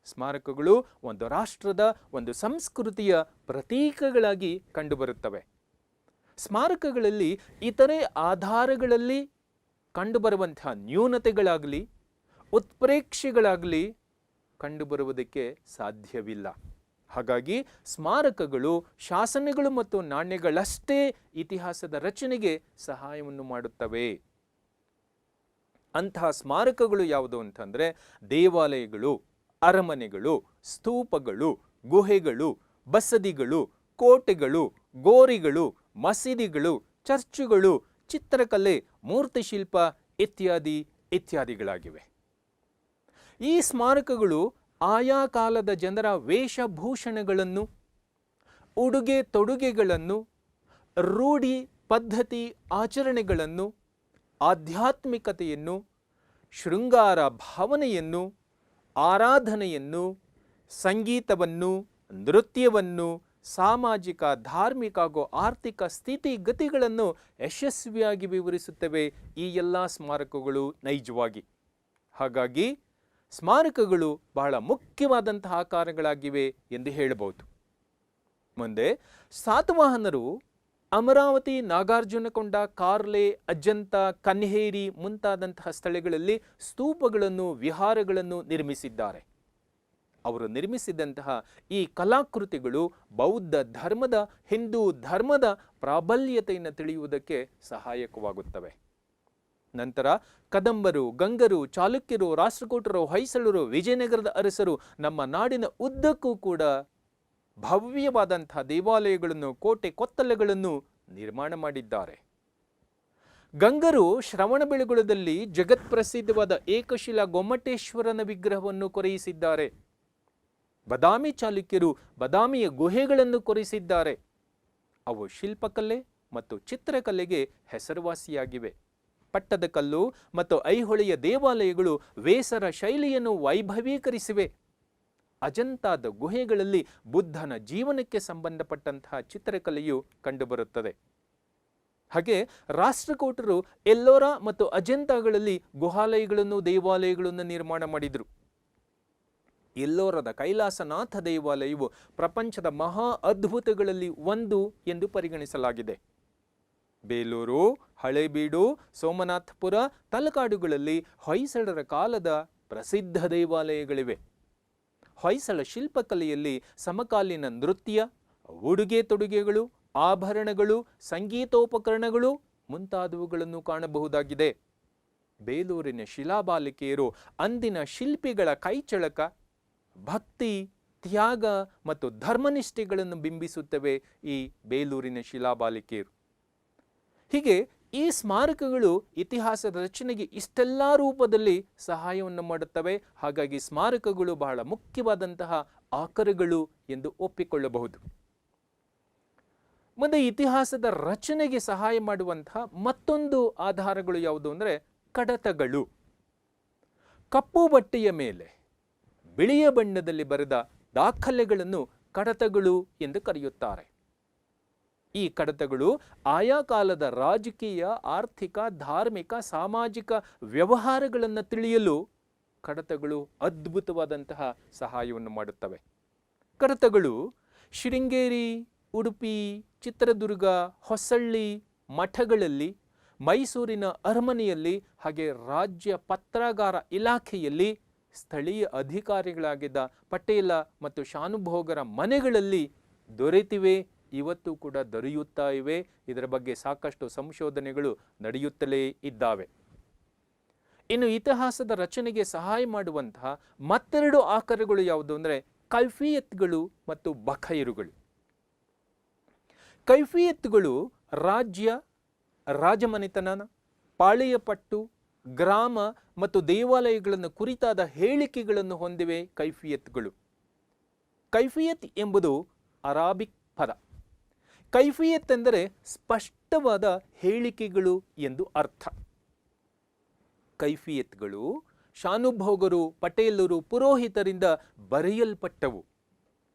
ಸ್ಮಾರಕಗಳು ಒಂದು ರಾಷ್ಟ್ರದ, ಒಂದು ಸಂಸ್ಕೃತಿಯ ಪ್ರತೀಕಗಳಾಗಿ ಕಂಡುಬರುತ್ತವೆ. ಸ್ಮಾರಕಗಳಲ್ಲಿ ಇತರೆ ಆಧಾರಗಳಲ್ಲಿ ಕಂಡುಬರುವಂತಹ ನ್ಯೂನತೆಗಳಾಗಲಿ ಉತ್ಪ್ರೇಕ್ಷೆಗಳಾಗಲಿ ಕಂಡುಬರುವುದಕ್ಕೆ ಸಾಧ್ಯವಿಲ್ಲ. ಹಾಗಾಗಿ ಸ್ಮಾರಕಗಳು ಶಾಸನಗಳು ಮತ್ತು ನಾಣ್ಯಗಳಷ್ಟೇ ಇತಿಹಾಸದ ರಚನೆಗೆ ಸಹಾಯವನ್ನು ಮಾಡುತ್ತವೆ. ಅಂತಹ ಸ್ಮಾರಕಗಳು ಯಾವುದು ಅಂತಂದರೆ ದೇವಾಲಯಗಳು, ಅರಮನೆಗಳು, ಸ್ತೂಪಗಳು, ಗುಹೆಗಳು, ಬಸದಿಗಳು, ಕೋಟೆಗಳು, ಗೋರಿಗಳು, ಮಸೀದಿಗಳು, ಚರ್ಚುಗಳು, ಚಿತ್ರಕಲೆ, ಮೂರ್ತಿಶಿಲ್ಪ ಇತ್ಯಾದಿ ಇತ್ಯಾದಿಗಳಾಗಿವೆ. ಈ ಸ್ಮಾರಕಗಳು ಆಯಾ ಕಾಲದ ಜನರ ವೇಷಭೂಷಣಗಳನ್ನು, ಉಡುಗೆ ತೊಡುಗೆಗಳನ್ನು, ರೂಢಿ ಪದ್ಧತಿ ಆಚರಣೆಗಳನ್ನು, ಆಧ್ಯಾತ್ಮಿಕತೆಯನ್ನು, ಶೃಂಗಾರ ಭಾವನೆಯನ್ನು, ಆರಾಧನೆಯನ್ನು, ಸಂಗೀತವನ್ನು, ನೃತ್ಯವನ್ನು, ಸಾಮಾಜಿಕ, ಧಾರ್ಮಿಕ ಹಾಗೂ ಆರ್ಥಿಕ ಸ್ಥಿತಿಗತಿಗಳನ್ನು ಯಶಸ್ವಿಯಾಗಿ ವಿವರಿಸುತ್ತವೆ ಈ ಎಲ್ಲ ಸ್ಮಾರಕಗಳು ನೈಜವಾಗಿ. ಹಾಗಾಗಿ ಸ್ಮಾರಕಗಳು ಬಹಳ ಮುಖ್ಯವಾದಂತಹ ಆಕಾರಗಳಾಗಿವೆ ಎಂದು ಹೇಳಬಹುದು. ಮುಂದೆ ಸಾತವಾಹನರು ಅಮರಾವತಿ, ನಾಗಾರ್ಜುನಕೊಂಡ, ಕಾರ್ಲೆ, ಅಜಂತ, ಕನ್ಹೇರಿ ಮುಂತಾದಂತಹ ಸ್ಥಳಗಳಲ್ಲಿ ಸ್ತೂಪಗಳನ್ನು, ವಿಹಾರಗಳನ್ನು ನಿರ್ಮಿಸಿದ್ದಾರೆ. ಅವರು ನಿರ್ಮಿಸಿದಂತಹ ಈ ಕಲಾಕೃತಿಗಳು ಬೌದ್ಧ ಧರ್ಮದ, ಹಿಂದೂ ಧರ್ಮದ ಪ್ರಾಬಲ್ಯತೆಯನ್ನು ತಿಳಿಯುವುದಕ್ಕೆ ಸಹಾಯಕವಾಗುತ್ತವೆ. ನಂತರ ಕದಂಬರು, ಗಂಗರು, ಚಾಲುಕ್ಯರು, ರಾಷ್ಟ್ರಕೂಟರು, ಹೊಯ್ಸಳರು, ವಿಜಯನಗರದ ಅರಸರು ನಮ್ಮ ನಾಡಿನ ಉದ್ದಕ್ಕೂ ಕೂಡ ಭವ್ಯವಾದಂತಹ ದೇವಾಲಯಗಳನ್ನು, ಕೋಟೆ ಕೊತ್ತಲಗಳನ್ನು ನಿರ್ಮಾಣ ಮಾಡಿದ್ದಾರೆ. ಗಂಗರು ಶ್ರವಣಬೆಳಗೊಳದಲ್ಲಿ ಜಗತ್ಪ್ರಸಿದ್ಧವಾದ ಏಕಶಿಲಾ ಗೊಮ್ಮಟೇಶ್ವರನ ವಿಗ್ರಹವನ್ನು ಕೊರೆಯಿಸಿದ್ದಾರೆ. ಬದಾಮಿ ಚಾಲುಕ್ಯರು ಬದಾಮಿಯ ಗುಹೆಗಳನ್ನು ಕೊರೆಯಿಸಿದ್ದಾರೆ. ಅವು ಶಿಲ್ಪಕಲೆ ಮತ್ತು ಚಿತ್ರಕಲೆಗೆ ಹೆಸರುವಾಸಿಯಾಗಿವೆ. ಪಟ್ಟದಕಲ್ಲು ಮತ್ತು ಐಹೊಳೆಯ ದೇವಾಲಯಗಳು ವೇಸರ ಶೈಲಿಯನ್ನು ವೈಭವೀಕರಿಸಿವೆ. ಅಜಂತಾದ ಗುಹೆಗಳಲ್ಲಿ ಬುದ್ಧನ ಜೀವನಕ್ಕೆ ಸಂಬಂಧಪಟ್ಟಂತಹ ಚಿತ್ರಕಲೆಯು ಕಂಡುಬರುತ್ತದೆ. ಹಾಗೆ ರಾಷ್ಟ್ರಕೂಟರು ಎಲ್ಲೋರ ಮತ್ತು ಅಜಂತಾಗಳಲ್ಲಿ ಗುಹಾಲಯಗಳನ್ನು, ದೇವಾಲಯಗಳನ್ನು ನಿರ್ಮಾಣ ಮಾಡಿದರು. ಎಲ್ಲೋರದ ಕೈಲಾಸನಾಥ ದೇವಾಲಯವು ಪ್ರಪಂಚದ ಮಹಾ ಅದ್ಭುತಗಳಲ್ಲಿ ಒಂದು ಎಂದು ಪರಿಗಣಿಸಲಾಗಿದೆ. ಬೇಲೂರು, ಹಳೇಬೀಡು, ಸೋಮನಾಥಪುರ, ತಲಕಾಡುಗಳಲ್ಲಿ ಹೊಯ್ಸಳರ ಕಾಲದ ಪ್ರಸಿದ್ಧ ದೇವಾಲಯಗಳಿವೆ. ಹೊಯ್ಸಳ ಶಿಲ್ಪಕಲೆಯಲ್ಲಿ ಸಮಕಾಲೀನ ನೃತ್ಯ, ಉಡುಗೆ ತೊಡುಗೆಗಳು, ಆಭರಣಗಳು, ಸಂಗೀತೋಪಕರಣಗಳು ಮುಂತಾದವುಗಳನ್ನು ಕಾಣಬಹುದಾಗಿದೆ. ಬೇಲೂರಿನ ಶಿಲಾಬಾಲಿಕೆಯರು ಅಂದಿನ ಶಿಲ್ಪಿಗಳ ಕೈಚಳಕ, ಭಕ್ತಿ, ತ್ಯಾಗ ಮತ್ತು ಧರ್ಮನಿಷ್ಠೆಗಳನ್ನು ಬಿಂಬಿಸುತ್ತವೆ ಈ ಬೇಲೂರಿನ ಶಿಲಾಬಾಲಿಕೆಯರು. ಹೀಗೆ ಈ ಸ್ಮಾರಕಗಳು ಇತಿಹಾಸದ ರಚನೆಗೆ ಇಷ್ಟೆಲ್ಲ ರೂಪದಲ್ಲಿ ಸಹಾಯವನ್ನು ಮಾಡುತ್ತವೆ. ಹಾಗಾಗಿ ಸ್ಮಾರಕಗಳು ಬಹಳ ಮುಖ್ಯವಾದಂತಹ ಆಕರಗಳು ಎಂದು ಒಪ್ಪಿಕೊಳ್ಳಬಹುದು. ಮುಂದೆ ಇತಿಹಾಸದ ರಚನೆಗೆ ಸಹಾಯ ಮಾಡುವಂತಹ ಮತ್ತೊಂದು ಆಧಾರಗಳು ಯಾವುದು ಅಂದರೆ ಕಡತಗಳು. ಕಪ್ಪು ಬಟ್ಟೆಯ ಮೇಲೆ ಬಿಳಿಯ ಬಣ್ಣದಲ್ಲಿ ಬರೆದ ದಾಖಲೆಗಳನ್ನು ಕಡತಗಳು ಎಂದು ಕರೆಯುತ್ತಾರೆ. ಈ ಕಡತಗಳು ಆಯಾ ಕಾಲದ ರಾಜಕೀಯ, ಆರ್ಥಿಕ, ಧಾರ್ಮಿಕ, ಸಾಮಾಜಿಕ ವ್ಯವಹಾರಗಳನ್ನು ತಿಳಿಯಲು ಕಡತಗಳು ಅದ್ಭುತವಾದಂತಹ ಸಹಾಯವನ್ನು ಮಾಡುತ್ತವೆ. ಕಡತಗಳು ಶೃಂಗೇರಿ, ಉಡುಪಿ, ಚಿತ್ರದುರ್ಗ, ಹೊಸಳ್ಳಿ ಮಠಗಳಲ್ಲಿ, ಮೈಸೂರಿನ ಅರಮನೆಯಲ್ಲಿ, ಹಾಗೆ ರಾಜ್ಯ ಪತ್ರಾಗಾರ ಇಲಾಖೆಯಲ್ಲಿ, ಸ್ಥಳೀಯ ಅಧಿಕಾರಿಗಳಾಗಿದ್ದ ಪಟೇಲ ಮತ್ತು ಶಾನುಭೋಗರ ಮನೆಗಳಲ್ಲಿ ದೊರೆತಿವೆ. ಇವತ್ತು ಕೂಡ ದೊರೆಯುತ್ತಾ ಇವೆ. ಇದರ ಬಗ್ಗೆ ಸಾಕಷ್ಟು ಸಂಶೋಧನೆಗಳು ನಡೆಯುತ್ತಲೇ ಇದ್ದಾವೆ. ಇನ್ನು ಇತಿಹಾಸದ ರಚನೆಗೆ ಸಹಾಯ ಮಾಡುವಂತಹ ಮತ್ತೆರಡು ಆಕಾರಗಳು ಯಾವುದು ಅಂದರೆ ಕೈಫಿಯತ್ಗಳು ಮತ್ತು ಬಖೈರುಗಳು. ಕೈಫಿಯತ್ಗಳು ರಾಜ್ಯ, ರಾಜಮನೆತನ, ಪಾಳೆಯಪಟ್ಟು, ಗ್ರಾಮ ಮತ್ತು ದೇವಾಲಯಗಳನ್ನು ಕುರಿತಾದ ಹೇಳಿಕೆಗಳನ್ನು ಹೊಂದಿವೆ. ಕೈಫಿಯತ್ಗಳು. ಕೈಫಿಯತ್ ಎಂಬುದು ಅರಾಬಿಕ್ ಪದ. ಕೈಫಿಯತ್ ಎಂದರೆ ಸ್ಪಷ್ಟವಾದ ಹೇಳಿಕೆಗಳು ಎಂದು ಅರ್ಥ. ಕೈಫಿಯತ್ಗಳು ಶಾನುಭೋಗರು, ಪಟೇಲರು, ಪುರೋಹಿತರಿಂದ ಬರೆಯಲ್ಪಟ್ಟವು.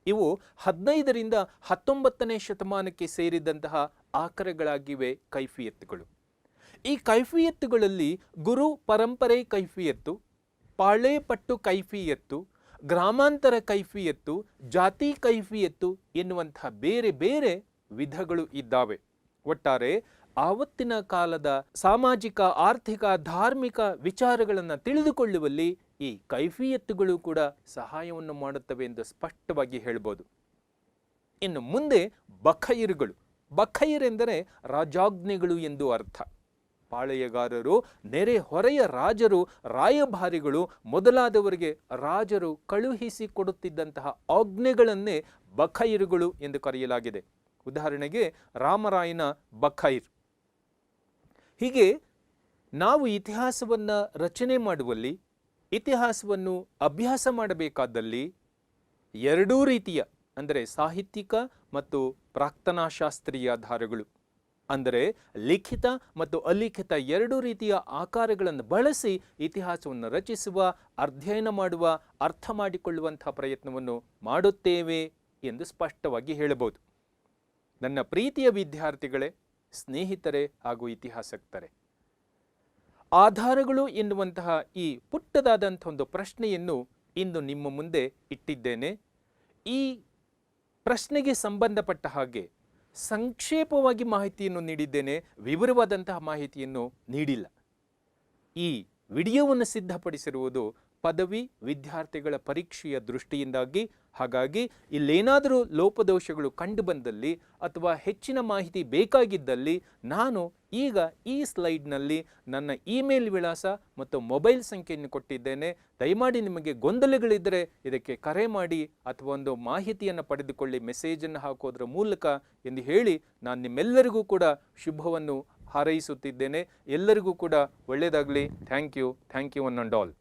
ಇವು 15ರಿಂದ 19ನೇ ಶತಮಾನಕ್ಕೆ ಸೇರಿದಂತಹ ಆಕರಗಳಾಗಿವೆ ಕೈಫಿಯತ್ತುಗಳು. ಈ ಕೈಫಿಯತ್ತುಗಳಲ್ಲಿ ಗುರು ಪರಂಪರೆ ಕೈಫಿಯತ್ತು, ಪಾಳೆ ಪಟ್ಟು ಕೈಫಿಯತ್ತು, ಗ್ರಾಮಾಂತರ ಕೈಫಿಯತ್ತು, ಜಾತಿ ಕೈಫಿಯತ್ತು ಎನ್ನುವಂತಹ ಬೇರೆ ಬೇರೆ ವಿಧಗಳು ಇದ್ದಾವೆ. ಒಟ್ಟಾರೆ ಆವತ್ತಿನ ಕಾಲದ ಸಾಮಾಜಿಕ, ಆರ್ಥಿಕ, ಧಾರ್ಮಿಕ ವಿಚಾರಗಳನ್ನು ತಿಳಿದುಕೊಳ್ಳುವಲ್ಲಿ ಈ ಕೈಫಿಯತ್ತುಗಳು ಕೂಡ ಸಹಾಯವನ್ನು ಮಾಡುತ್ತವೆ ಎಂದು ಸ್ಪಷ್ಟವಾಗಿ ಹೇಳ್ಬೋದು. ಇನ್ನು ಮುಂದೆ ಬಖೈರುಗಳು. ಬಖೈರ್ ಎಂದರೆ ರಾಜಾಜ್ಞೆಗಳು ಎಂದು ಅರ್ಥ. ಪಾಳೆಯಗಾರರು, ನೆರೆ ಹೊರೆಯ ರಾಜರು, ರಾಯಭಾರಿಗಳು ಮೊದಲಾದವರಿಗೆ ರಾಜರು ಕಳುಹಿಸಿ ಕೊಡುತ್ತಿದ್ದಂತಹ ಆಜ್ಞೆಗಳನ್ನೇ ಬಖೈರುಗಳು ಎಂದು ಕರೆಯಲಾಗಿದೆ. ಉದಾಹರಣೆಗೆ ರಾಮರಾಯನ ಬಖೈರ್. ಹೀಗೆ ನಾವು ಇತಿಹಾಸವನ್ನು ರಚನೆ ಮಾಡುವಲ್ಲಿ, ಇತಿಹಾಸವನ್ನು ಅಭ್ಯಾಸ ಮಾಡಬೇಕಾದಲ್ಲಿ ಎರಡೂ ರೀತಿಯ ಅಂದರೆ ಸಾಹಿತ್ಯಿಕ ಮತ್ತು ಪ್ರಾಕ್ತನಾಶಾಸ್ತ್ರೀಯ ಆಧಾರಗಳು, ಅಂದರೆ ಲಿಖಿತ ಮತ್ತು ಅಲಿಖಿತ ಎರಡೂ ರೀತಿಯ ಆಕಾರಗಳನ್ನು ಬಳಸಿ ಇತಿಹಾಸವನ್ನು ರಚಿಸುವ, ಅಧ್ಯಯನ ಮಾಡುವ, ಅರ್ಥ ಮಾಡಿಕೊಳ್ಳುವಂತಹ ಪ್ರಯತ್ನವನ್ನು ಮಾಡುತ್ತೇವೆ ಎಂದು ಸ್ಪಷ್ಟವಾಗಿ ಹೇಳಬಹುದು. ನನ್ನ ಪ್ರೀತಿಯ ವಿದ್ಯಾರ್ಥಿಗಳೇ, ಸ್ನೇಹಿತರೆ ಹಾಗೂ ಇತಿಹಾಸಕ್ತರೆ, ಆಧಾರಗಳು ಎನ್ನುವಂತಹ ಈ ಪುಟ್ಟದಾದಂಥ ಒಂದು ಪ್ರಶ್ನೆಯನ್ನು ಇಂದು ನಿಮ್ಮ ಮುಂದೆ ಇಟ್ಟಿದ್ದೇನೆ. ಈ ಪ್ರಶ್ನೆಗೆ ಸಂಬಂಧಪಟ್ಟ ಹಾಗೆ ಸಂಕ್ಷೇಪವಾಗಿ ಮಾಹಿತಿಯನ್ನು ನೀಡಿದ್ದೇನೆ, ವಿವರವಾದಂತಹ ಮಾಹಿತಿಯನ್ನು ನೀಡಿಲ್ಲ. ಈ ವಿಡಿಯೋವನ್ನು ಸಿದ್ಧಪಡಿಸಿರುವುದು ಪದವಿ ವಿದ್ಯಾರ್ಥಿಗಳ ಪರೀಕ್ಷೆಯ ದೃಷ್ಟಿಯಿಂದಾಗಿ. ಹಾಗಾಗಿ ಇಲ್ಲೇನಾದರೂ ಲೋಪದೋಷಗಳು ಕಂಡುಬಂದಲ್ಲಿ ಅಥವಾ ಹೆಚ್ಚಿನ ಮಾಹಿತಿ ಬೇಕಾಗಿದ್ದಲ್ಲಿ ನಾನು ಈಗ ಈ ಸ್ಲೈಡ್ನಲ್ಲಿ ನನ್ನ ಇಮೇಲ್ ವಿಳಾಸ ಮತ್ತು ಮೊಬೈಲ್ ಸಂಖ್ಯೆಯನ್ನು ಕೊಟ್ಟಿದ್ದೇನೆ. ದಯಮಾಡಿ ನಿಮಗೆ ಗೊಂದಲಗಳಿದ್ದರೆ ಇದಕ್ಕೆ ಕರೆ ಮಾಡಿ ಅಥವಾ ಒಂದು ಮಾಹಿತಿಯನ್ನು ಪಡೆದುಕೊಳ್ಳಿ, ಮೆಸೇಜನ್ನು ಹಾಕೋದ್ರ ಮೂಲಕ ಎಂದು ಹೇಳಿ ನಾನು ನಿಮ್ಮೆಲ್ಲರಿಗೂ ಕೂಡ ಶುಭವನ್ನು ಹಾರೈಸುತ್ತಿದ್ದೇನೆ. ಎಲ್ಲರಿಗೂ ಕೂಡ ಒಳ್ಳೆಯದಾಗಲಿ. Thank you one and all.